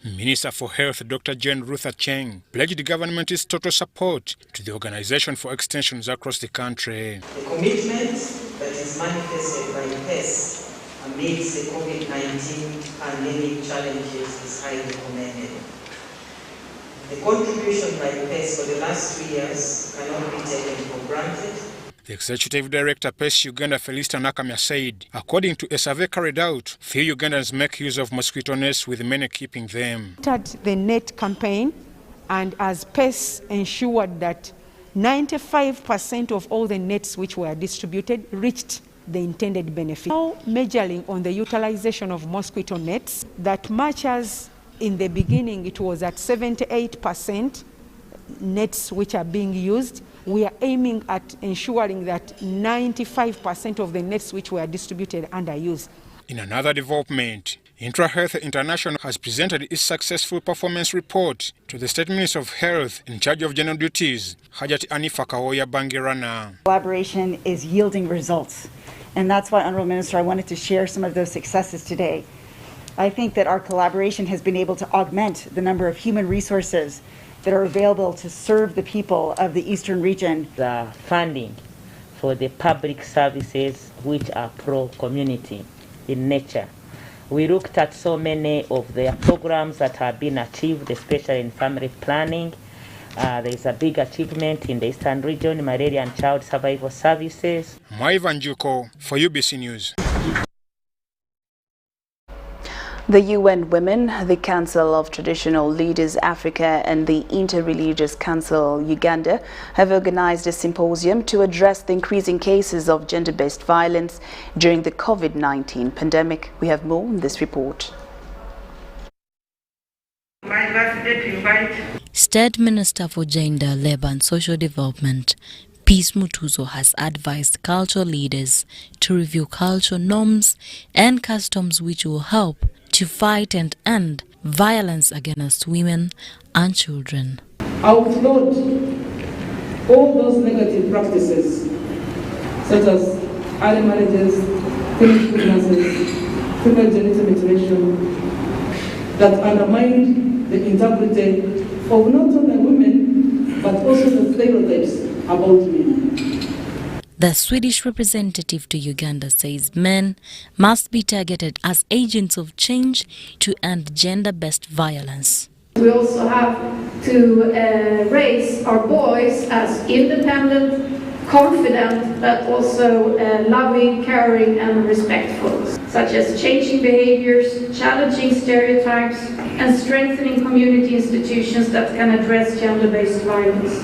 Minister for Health Dr. Jane Ruth Acheng pledged the government's total support to the organization for extensions across the country. The commitment that is manifested by PES amidst the COVID-19 pandemic challenges is highly commended. The contribution by PES for the last 3 years cannot be taken for granted. The Executive Director, PES Uganda, Felista Nakamya, said, according to a survey carried out, few Ugandans make use of mosquito nets, with many keeping them. The net campaign, and as PES ensured that 95% of all the nets which were distributed reached the intended benefit. Now measuring on the utilization of mosquito nets, that much as in the beginning it was at 78% nets which are being used, we are aiming at ensuring that 95% of the nets which were distributed under use. In another development, IntraHealth International has presented its successful performance report to the State Minister of Health in charge of general duties, Hajati Anifa Kawoya Bangirana. Collaboration is yielding results, and that's why, Honourable Minister, I wanted to share some of those successes today. I think that our collaboration has been able to augment the number of human resources that are available to serve the people of the Eastern region. The funding for the public services which are pro-community in nature. We looked at so many of their programs that have been achieved, especially in family planning. There is a big achievement in the Eastern region, malaria and child survival services. Maivan Juko for UBC News. The UN Women, the Council of Traditional Leaders Africa and the Interreligious Council Uganda have organized a symposium to address the increasing cases of gender-based violence during the COVID-19 pandemic. We have more in this report. State Minister for Gender, Labour and Social Development, Peace Mutuzo, has advised cultural leaders to review cultural norms and customs which will help to fight and end violence against women and children. Outlawed all those negative practices, such as early marriages, teenage pregnancies, female genital mutilation, that undermine the integrity of not only women, but also the stereotypes about women. The Swedish representative to Uganda says men must be targeted as agents of change to end gender-based violence. We also have to raise our boys as independent, confident, but also loving, caring and respectful, such as changing behaviors, challenging stereotypes and strengthening community institutions that can address gender-based violence.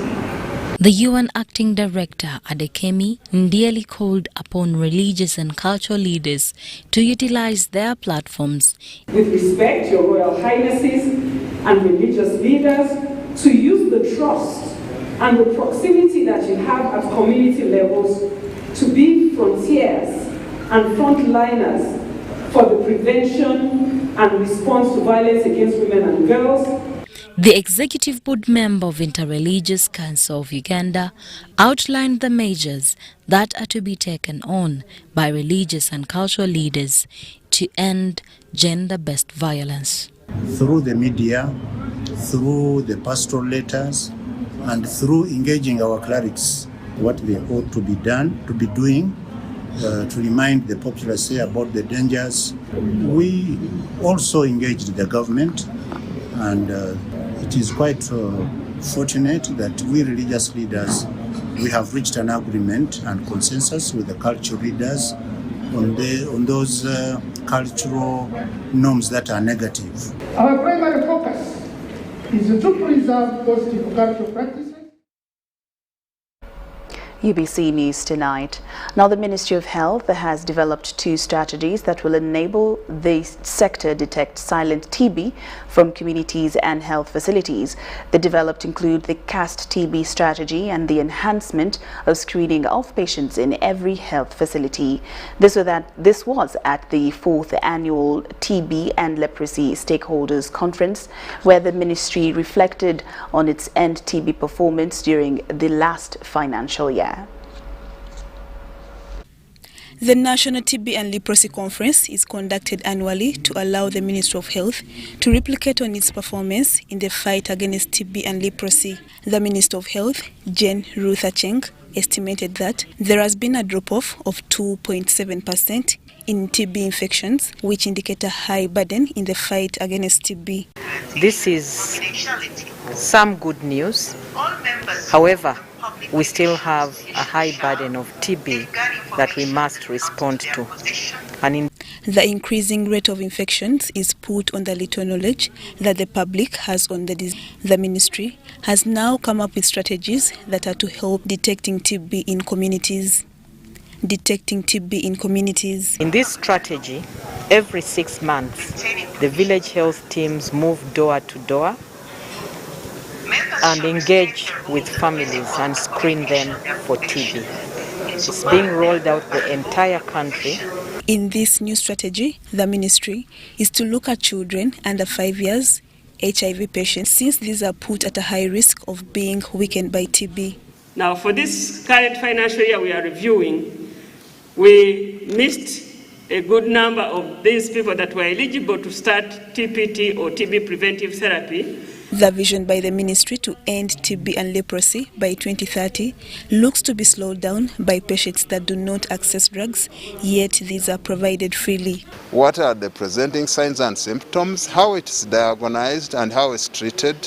The UN Acting Director, Adekemi Ndieli, called upon religious and cultural leaders to utilize their platforms. With respect, Your Royal Highnesses and religious leaders, to use the trust and the proximity that you have at community levels to be frontiers and frontliners for the prevention and response to violence against women and girls. The Executive Board member of Interreligious Council of Uganda outlined the measures that are to be taken on by religious and cultural leaders to end gender-based violence. Through the media, through the pastoral letters, and through engaging our clerics, what they ought to be doing, to remind the populace about the dangers. We also engaged the government, and it is quite fortunate that we religious leaders, we have reached an agreement and consensus with the cultural leaders on those cultural norms that are negative. Our primary focus is to preserve positive cultural practices. UBC News Tonight. Now, the Ministry of Health has developed 2 strategies that will enable the sector detect silent TB from communities and health facilities. The developed include the CAST TB strategy and the enhancement of screening of patients in every health facility. This was at the 4th annual TB and Leprosy Stakeholders Conference, where the ministry reflected on its end TB performance during the last financial year. The National TB and Leprosy Conference is conducted annually to allow the Ministry of Health to replicate on its performance in the fight against TB and leprosy. The Minister of Health, Jane Ruth Acheng, estimated that there has been a drop-off of 2.7% in TB infections, which indicate a high burden in the fight against TB. This is some good news. However, we still have a high burden of TB that we must respond to. And the increasing rate of infections is put on the little knowledge that the public has on the disease. The ministry has now come up with strategies that are to help detecting TB in communities. In this strategy, every 6 months, the village health teams move door to door and engage with families and screen them for TB. It's being rolled out the entire country. In this new strategy, the ministry is to look at children under 5 years, HIV patients, since these are put at a high risk of being weakened by TB. Now, for this current financial year we are reviewing, we missed a good number of these people that were eligible to start TPT or TB preventive therapy. The vision by the ministry to end TB and leprosy by 2030 looks to be slowed down by patients that do not access drugs, yet these are provided freely. What are the presenting signs and symptoms, how it's diagnosed and how it's treated,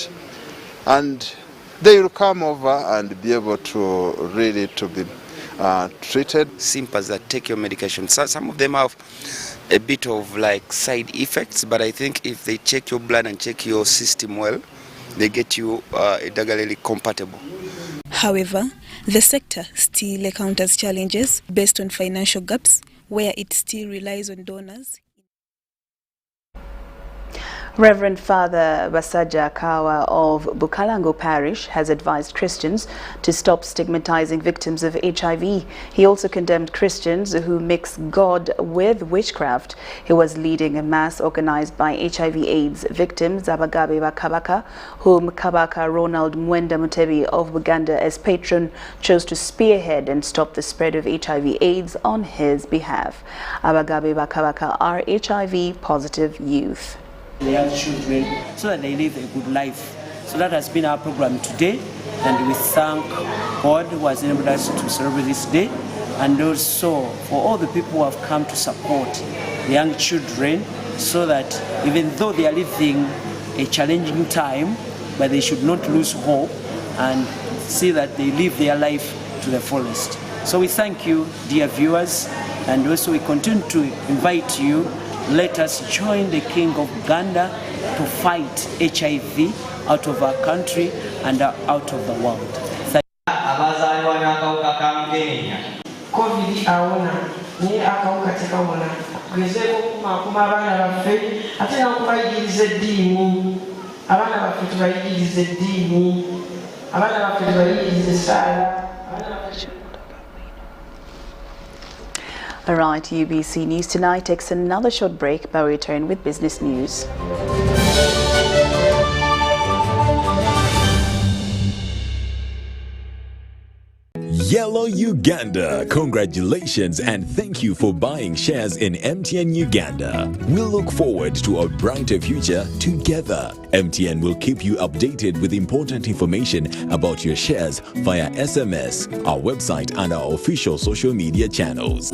and they will come over and be able to really to be treated. Symptoms that take your medication. So some of them have a bit of like side effects, but I think if they check your blood and check your system well, they get you really compatible. However, the sector still encounters challenges based on financial gaps, where it still relies on donors. Reverend Father Basaja Kawa of Bukalango Parish has advised Christians to stop stigmatizing victims of HIV. He also condemned Christians who mix God with witchcraft. He was leading a mass organized by HIV/AIDS victims, Abagabe Bakabaka, whom Kabaka Ronald Mwenda Mutebi of Uganda as patron chose to spearhead and stop the spread of HIV/AIDS on his behalf. Abagabe Bakabaka are HIV-positive youth. They have children so that they live a good life. So that has been our program today, and we thank God who has enabled us to celebrate this day, and also for all the people who have come to support the young children, so that even though they are living a challenging time, but they should not lose hope and see that they live their life to the fullest. So we thank you, dear viewers, and also we continue to invite you. Let us join the King of Uganda to fight HIV out of our country and out of the world. All right, UBC News Tonight takes another short break, but we return with business news. Yellow Uganda, congratulations and thank you for buying shares in MTN Uganda. We look forward to a brighter future together. MTN will keep you updated with important information about your shares via SMS, our website and our official social media channels.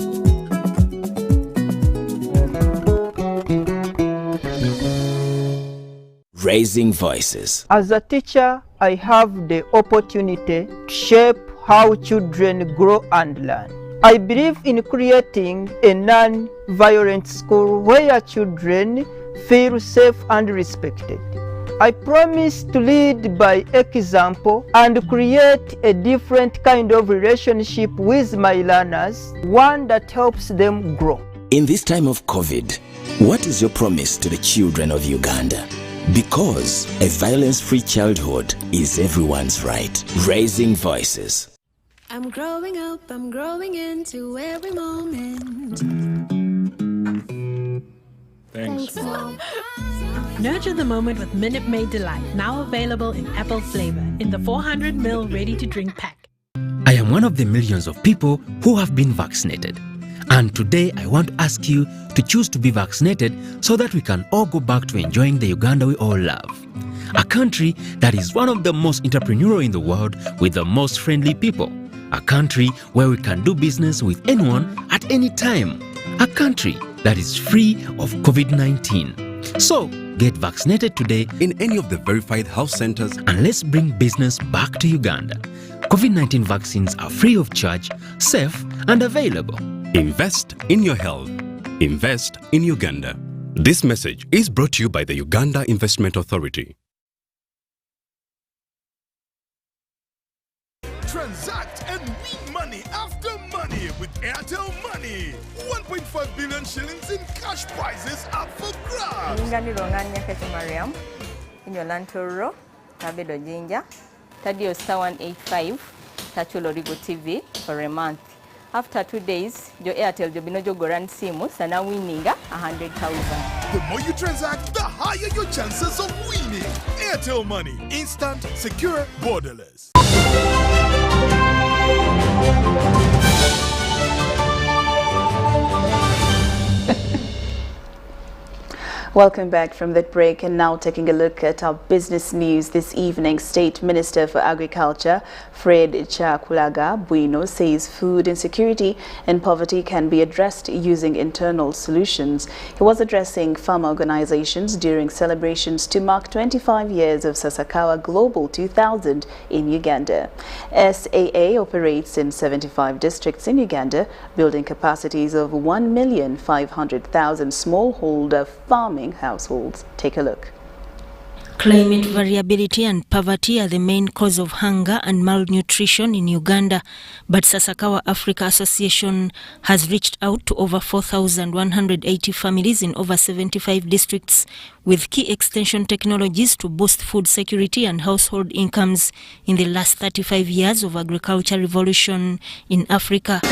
Raising voices. As a teacher, I have the opportunity to shape how children grow and learn. I believe in creating a non-violent school where children feel safe and respected. I promise to lead by example and create a different kind of relationship with my learners, one that helps them grow. In this time of COVID, what is your promise to the children of Uganda? Because a violence-free childhood is everyone's right. Raising voices. I'm growing up, I'm growing into every moment. Thanks, Mom. Nurture the moment with Minute Maid Delight, now available in apple flavor in the 400ml ready-to-drink pack. I am one of the millions of people who have been vaccinated. And today I want to ask you to choose to be vaccinated so that we can all go back to enjoying the Uganda we all love. A country that is one of the most entrepreneurial in the world with the most friendly people. A country where we can do business with anyone at any time. A country that is free of COVID-19. So, get vaccinated today in any of the verified health centers and let's bring business back to Uganda. COVID-19 vaccines are free of charge, safe and available. Invest in your health. Invest in Uganda. This message is brought to you by the Uganda Investment Authority. Transact and win money after money with Airtel Money. 1.5 billion shillings in cash prizes up for grabs. Mariam, in your Lantoro, Tabedo Jinja, Tadio Star 185, Tachulo Rigo TV for a month. After 2 days, your Airtel Jobinojo Goran Simu, Sana winning 100,000. The more you transact, the higher your chances of winning. Airtel Money, instant, secure, borderless. Welcome back from that break, and now taking a look at our business news this evening. State Minister for Agriculture Fred Kayunga Bueno says food insecurity and poverty can be addressed using internal solutions. He was addressing farmer organizations during celebrations to mark 25 years of Sasakawa Global 2000 in Uganda. SAA operates in 75 districts in Uganda, building capacities of 1,500,000 smallholder farming households. Take a look. Climate variability and poverty are the main cause of hunger and malnutrition in Uganda, but Sasakawa Africa Association has reached out to over 4,180 families in over 75 districts with key extension technologies to boost food security and household incomes in the last 35 years of agriculture revolution in Africa.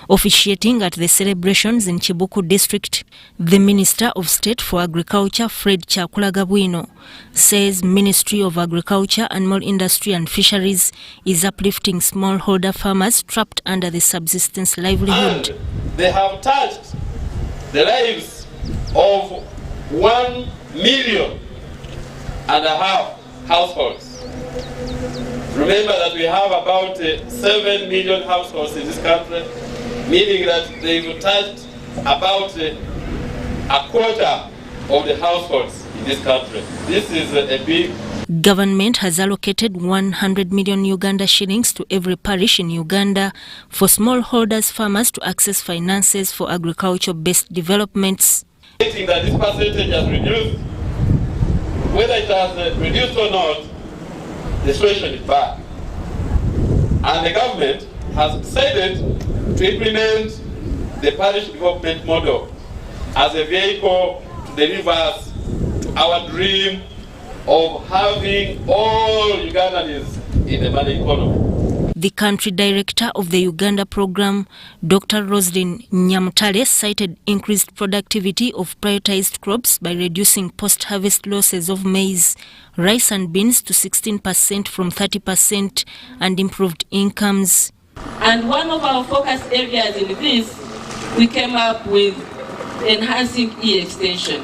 Officiating at the celebrations in Chibuku district, the Minister of State for Agriculture, Fred Kiyonga Bueno, says Ministry of Agriculture, Animal Industry and Fisheries is uplifting smallholder farmers trapped under the subsistence livelihood. And they have touched the lives of 1.5 million households. Remember that we have about 7 million households in this country, meaning that they've touched about a quarter of the households in this country. This is a big... Government has allocated 100 million Uganda shillings to every parish in Uganda for smallholders farmers to access finances for agriculture-based developments. That this percentage has reduced, whether it has reduced or not, the situation is bad. And the government has decided to implement the parish development model as a vehicle to deliver us to our dream of having all Ugandans in the money economy. The country director of the Uganda program, Dr. Lauryne Masika, cited increased productivity of prioritized crops by reducing post-harvest losses of maize, rice and beans to 16% from 30% and improved incomes. And one of our focus areas in this, we came up with enhancing e-extension.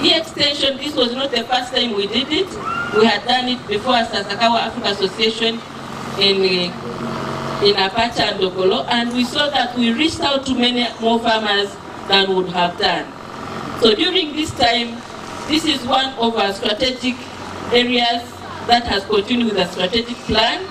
E-extension, this was not the first time we did it. We had done it before as Sasakawa Africa Association in Apache and Dokolo, and we saw that we reached out to many more farmers than would have done. So during this time, this is one of our strategic areas that has continued with a strategic plan.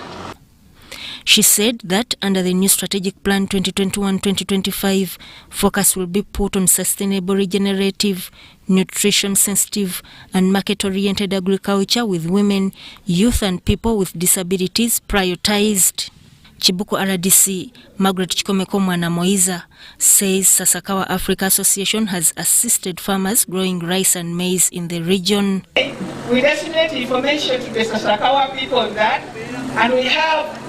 She said that under the new strategic plan 2021-2025, focus will be put on sustainable, regenerative, nutrition-sensitive and market-oriented agriculture, with women, youth and people with disabilities prioritized. Chibuku RDC, Margaret Chikomeko Mwana Moiza, says Sasakawa Africa Association has assisted farmers growing rice and maize in the region. We disseminate information to the Sasakawa people on that, and we have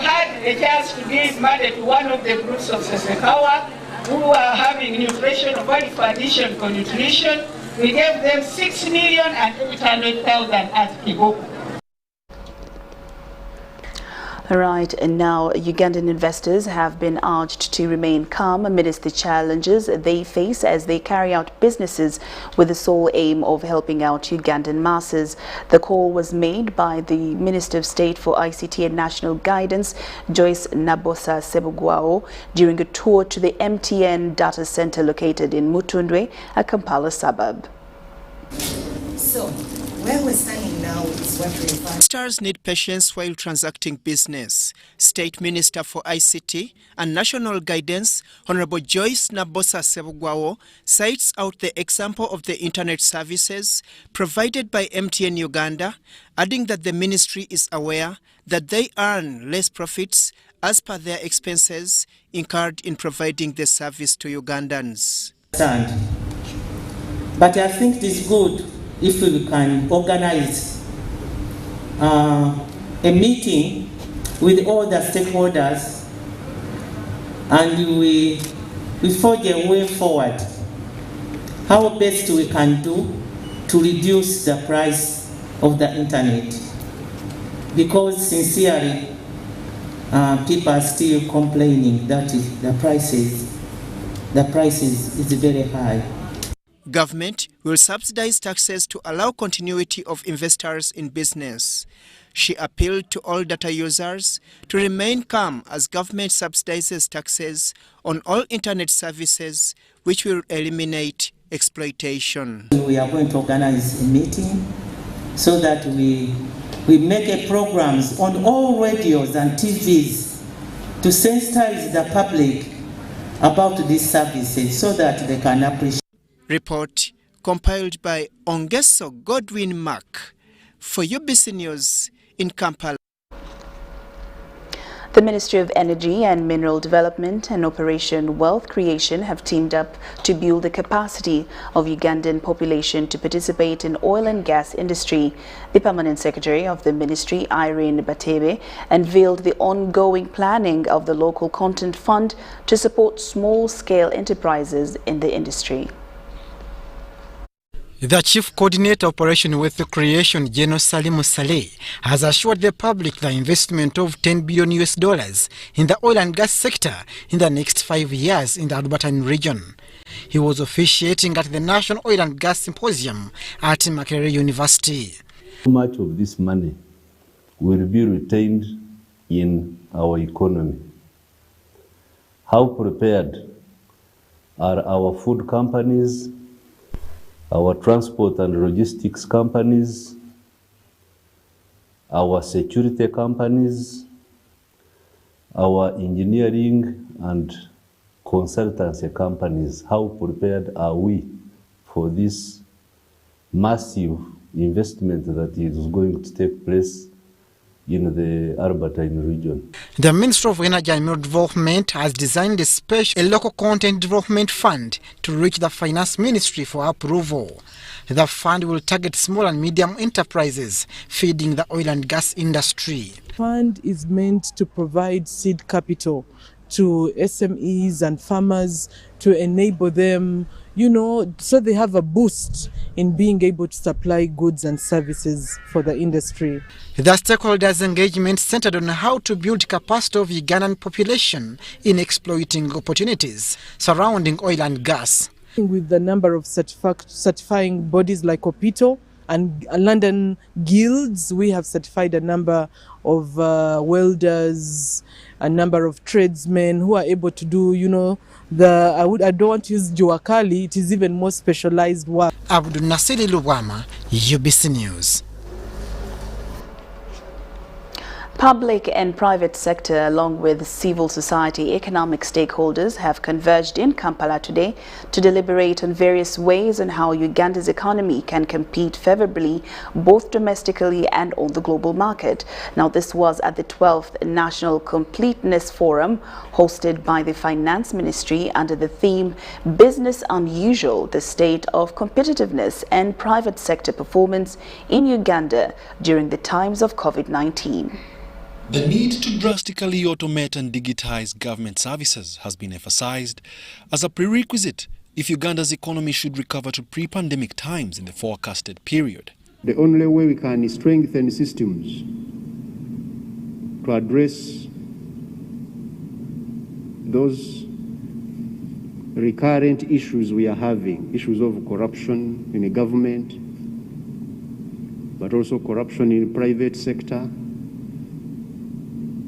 had a chance to give money to one of the groups of Sasakawa who are having nutrition, value addition for nutrition. We gave them 6,800,000 at Kiboku. All right, and now Ugandan investors have been urged to remain calm amidst the challenges they face as they carry out businesses with the sole aim of helping out Ugandan masses. The call was made by the Minister of State for ICT and National Guidance, Joyce Nabosa Sebugwao, during a tour to the MTN data center located in Mutundwe, a Kampala suburb. So, where we're standing now is what we find. Stars need patience while transacting business. State Minister for ICT and National Guidance, Honorable Joyce Nabosa Sebugwao, cites out the example of the internet services provided by MTN Uganda, adding that the ministry is aware that they earn less profits as per their expenses incurred in providing the service to Ugandans. But I think it is good if we can organize a meeting with all the stakeholders and we forge a way forward, how best we can do to reduce the price of the internet, because sincerely people are still complaining that the prices is very high. Government will subsidize taxes to allow continuity of investors in business. She appealed to all data users to remain calm as government subsidizes taxes on all internet services, which will eliminate exploitation. We are going to organize a meeting so that we make programs on all radios and TVs to sensitize the public about these services so that they can appreciate. Report compiled by Ongeso Godwin Mark for UBC News in Kampala. The Ministry of Energy and Mineral Development and Operation Wealth Creation have teamed up to build the capacity of Ugandan population to participate in oil and gas industry. The Permanent Secretary of the Ministry, Lauryne Masika, unveiled the ongoing planning of the Local Content Fund to support small-scale enterprises in the industry. The Chief Coordinator Operation with the Creation, General Salimu Saleh, has assured the public the investment of $10 billion in the oil and gas sector in the next 5 years in the Albertine region. He was officiating at the National Oil and Gas Symposium at Makerere University. How much of this money will be retained in our economy? How prepared are our food companies, our transport and logistics companies, our security companies, our engineering and consultancy companies? How prepared are we for this massive investment that is going to take place in the Albertine region? The Ministry of Energy and Mineral Development has designed a special local content development fund to reach the Finance Ministry for approval. The fund will target small and medium enterprises feeding the oil and gas industry. The fund is meant to provide seed capital to SMEs and farmers to enable them, so they have a boost in being able to supply goods and services for the industry. The stakeholders' engagement centered on how to build capacity of Ugandan population in exploiting opportunities surrounding oil and gas. With the number of certifying bodies like OPITO and London guilds, we have certified a number of welders, a number of tradesmen who are able to do, I don't want to use Juakali, it is even more specialized work. Abdul Nasiri Luwama, UBC News. Public and private sector, along with civil society economic stakeholders, have converged in Kampala today to deliberate on various ways on how Uganda's economy can compete favorably both domestically and on the global market. Now, this was at the 12th National Completeness Forum hosted by the Finance Ministry under the theme Business Unusual, the State of Competitiveness and Private Sector Performance in Uganda during the times of COVID-19. The need to drastically automate and digitize government services has been emphasized as a prerequisite if Uganda's economy should recover to pre-pandemic times in the forecasted period. The only way we can strengthen systems to address those recurrent issues we are having, issues of corruption in the government, but also corruption in the private sector,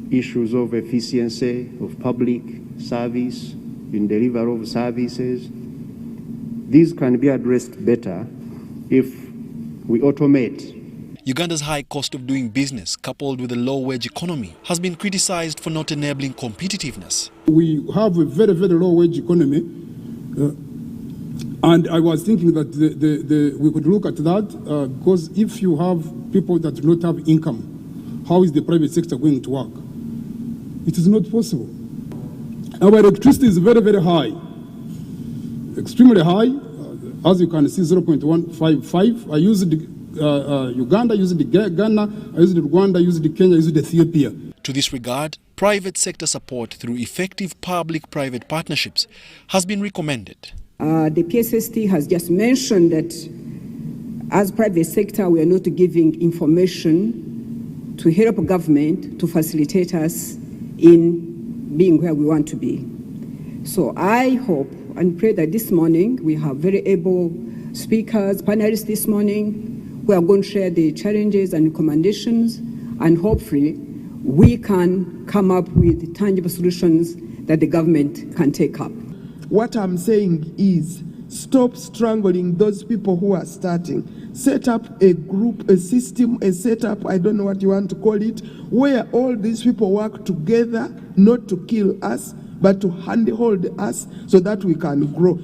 issues of efficiency of public service in delivery of services. These can be addressed better if we automate. Uganda's high cost of doing business, coupled with a low-wage economy, has been criticized for not enabling competitiveness. We have a very, very low-wage economy, and I was thinking that we could look at that, because if you have people that do not have income, how is the private sector going to work? It is not possible. Our electricity is very, very high, extremely high. As you can see, 0.155. I used Uganda, I used Ghana, I used Rwanda, I used Kenya, I used Ethiopia. To this regard, private sector support through effective public-private partnerships has been recommended. The PSST has just mentioned that as private sector, we are not giving information to help government to facilitate us in being where we want to be. So I hope and pray that this morning we have very able speakers, panelists this morning, who are going to share the challenges and recommendations, and hopefully we can come up with tangible solutions that the government can take up. What I'm saying is, stop strangling those people who are starting. Set up a group, a system, a setup, I don't know what you want to call it, where all these people work together, not to kill us, but to handhold us so that we can grow.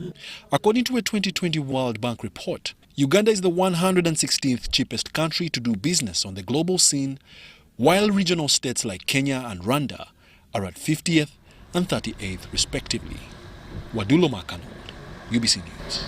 According to a 2020 World Bank report, Uganda is the 116th cheapest country to do business on the global scene, while regional states like Kenya and Rwanda are at 50th and 38th respectively. Wadulo Makano, UBC News.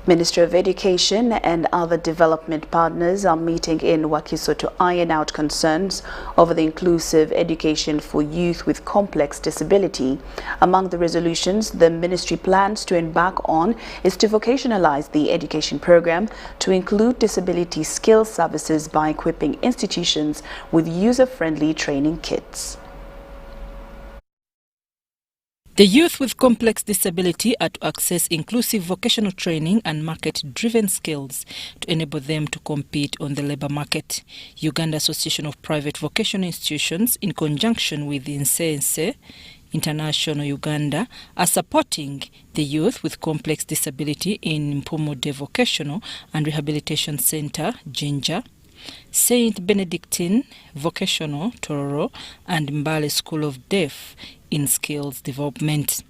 Ministry of Education and other development partners are meeting in Wakiso to iron out concerns over the inclusive education for youth with complex disability. Among the resolutions the ministry plans to embark on is to vocationalize the education program to include disability skill services by equipping institutions with user-friendly training kits. The youth with complex disability are to access inclusive vocational training and market-driven skills to enable them to compete on the labour market. Uganda Association of Private Vocational Institutions, in conjunction with INSENSE International Uganda, are supporting the youth with complex disability in Mpumude Vocational and Rehabilitation Centre, Jinja, St. Benedictine Vocational, Tororo, and Mbale School of Deaf in skills development.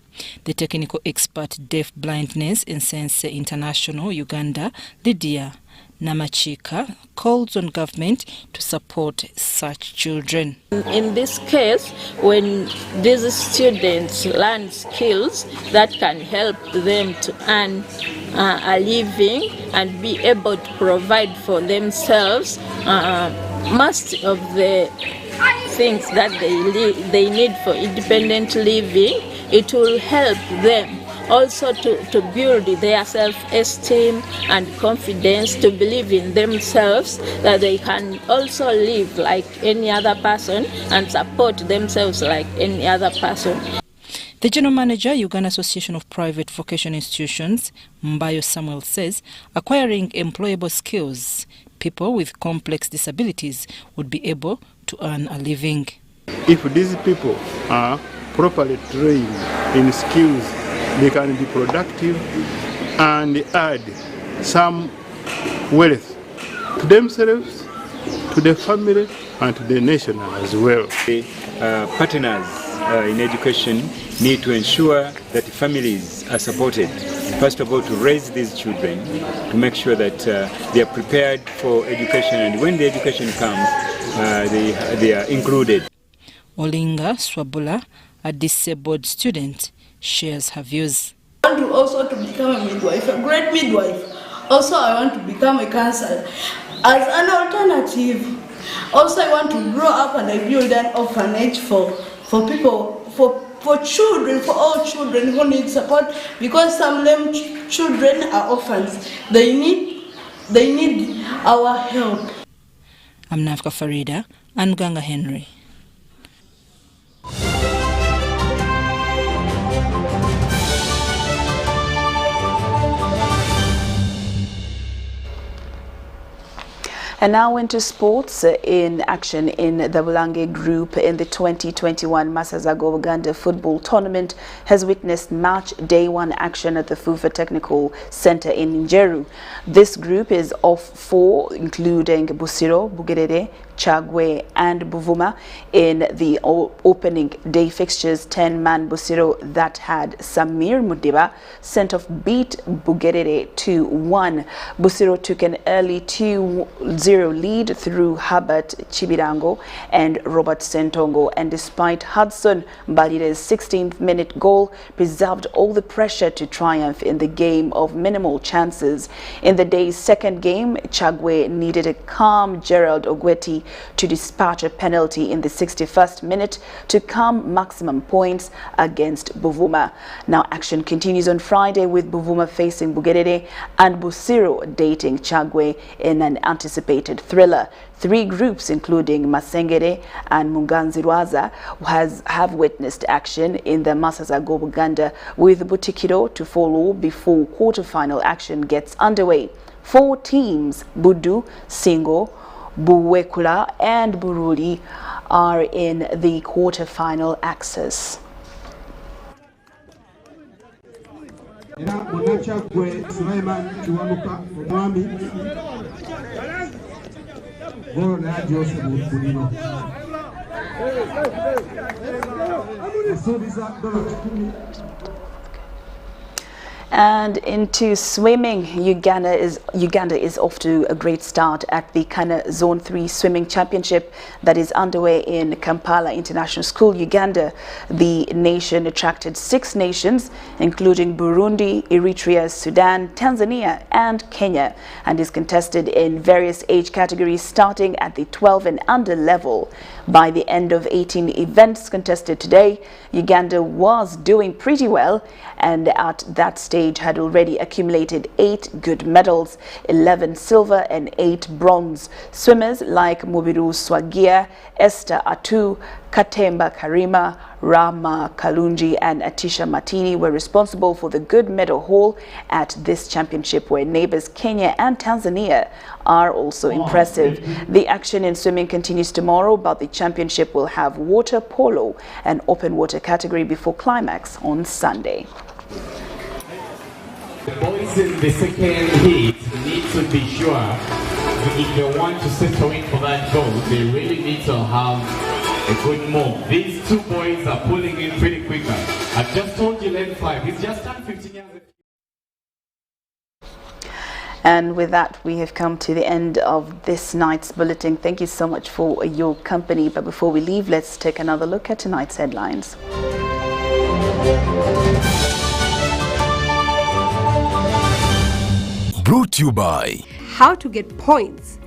The technical expert Deaf Blindness in Sense International Uganda, Lydia Namachika, calls on government to support such children. In this case, when these students learn skills that can help them to earn a living and be able to provide for themselves, most of the things that they need for independent living, it will help them also to build their self-esteem and confidence, to believe in themselves, that they can also live like any other person and support themselves like any other person. The General Manager, Uganda Association of Private Vocational Institutions, Mbayo Samuel, says acquiring employable skills, people with complex disabilities would be able to earn a living. If these people are properly trained in skills, they can be productive and add some wealth to themselves, to their family, and to the national as well. Partners in education need to ensure that families are supported. First of all, to raise these children, to make sure that they are prepared for education, and when the education comes, they are included. Olinga Swabula, a disabled student, shares her views. I want also to become a midwife, a great midwife. Also, I want to become a counselor as an alternative. Also, I want to grow up and I build an orphanage for people, for children, for all children who need support, because some lame children are orphans. They need our help. I'm Nafka Farida and Ganga Henry. And now into sports. In action in the Bulange group in the 2021 Masazago Uganda football tournament has witnessed match day 1 action at the Fufa Technical Center in Njeru. This group is of 4, including Busiro, Bugerere, Chagwe and Buvuma. In the opening day fixtures, 10-man Busiro that had Samir Mudiba sent off beat Bugerere 2-1. Busiro took an early 2-0 lead through Herbert Chibirango and Robert Sentongo, and despite Hudson Balire's 16th minute goal, preserved all the pressure to triumph in the game of minimal chances. In the day's second game, Chagwe needed a calm Gerald Ogweti to dispatch a penalty in the 61st minute to calm maximum points against Buvuma. Now action continues on Friday with Buvuma facing Bugerere and Busiro dating Chagwe in an anticipated thriller. 3 groups, including Masengere and Muganzirwaza, have witnessed action in the Masazago Uganda, with Butikiro to follow before quarter-final action gets underway. 4 teams, Budu, Singo, Buwekula and Bururi, are in the quarter-final access. And into swimming, Uganda is off to a great start at the Kana Zone 3 Swimming Championship that is underway in Kampala International School, Uganda. The nation attracted 6 nations, including Burundi, Eritrea, Sudan, Tanzania and Kenya, and is contested in various age categories starting at the 12 and under level. By the end of 18 events contested today, Uganda was doing pretty well, and at that stage had already accumulated 8 good medals, 11 silver and 8 bronze. Swimmers like Mubiru Swagia, Esther Atu, Katemba Karima, Rama Kalunji and Atisha Matini were responsible for the good medal haul at this championship, where neighbors Kenya and Tanzania are also impressive. The action in swimming continues tomorrow, but the championship will have water polo and open water category before climax on Sunday. The boys in the second heat need to be sure, if they want to settle in for that goal, they really need to have a good move. These 2 boys are pulling in pretty quicker. I've just told you lane 5. He's just done 15 years. And with that, we have come to the end of this night's bulletin. Thank you so much for your company. But before we leave, let's take another look at tonight's headlines. Brought to you by How to get points.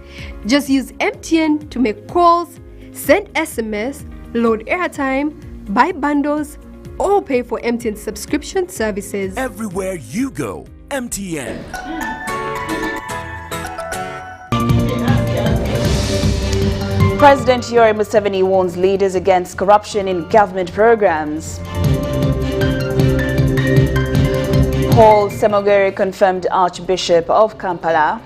Just use MTN to make calls, send SMS, load airtime, buy bundles, or pay for MTN subscription services. Everywhere you go, MTN. President Yoweri Museveni warns leaders against corruption in government programs. Paul Semogere confirmed Archbishop of Kampala.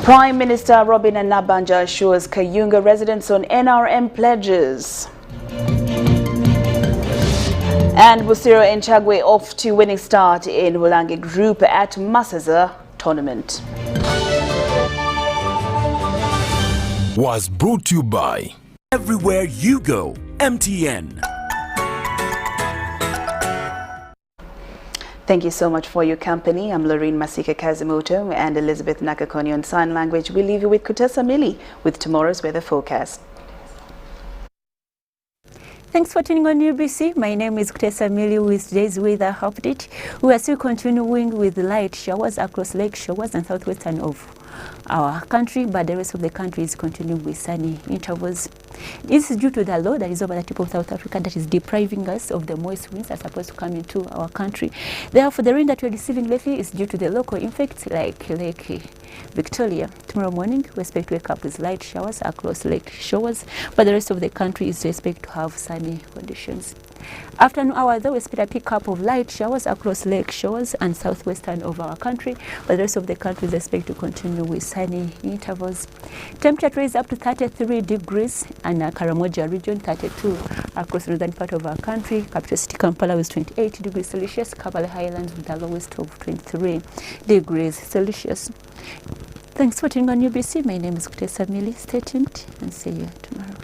Prime Minister Robin Nabanja assures Kayunga residents on NRM pledges. And Busiro and Chagwe off to winning start in Bulange Group at Masaza tournament. was brought to you by Everywhere You Go, MTN. Thank you so much for your company. I'm Lauryne Masika Kazimoto and Elizabeth Nakakoni on Sign Language. We leave you with Kutesa Mili with tomorrow's weather forecast. Thanks for tuning on UBC. My name is Kutesa Mili with today's weather update. We are still continuing with light showers across lake shores and southwestern of our country, but the rest of the country is continuing with sunny intervals. This is due to the low that is over the tip of South Africa that is depriving us of the moist winds that are supposed to come into our country. Therefore, the rain that we're receiving lately is due to the local effects like Lake Victoria. Tomorrow morning, we expect to wake up with light showers across lake shores, but the rest of the country is to expect to have sunny conditions. After an hour, though, we expect a pick-up of light showers across lake shores and southwestern of our country, but the rest of the country is expected to continue with sunny intervals. Temperature is up to 33 degrees and Karamoja region, 32 across the northern part of our country. Capital City Kampala with 28 degrees Celsius, Kabale Highlands with the lowest of 23 degrees Celsius. Thanks for tuning on UBC. My name is Kutesa Mili. Stay tuned and see you tomorrow.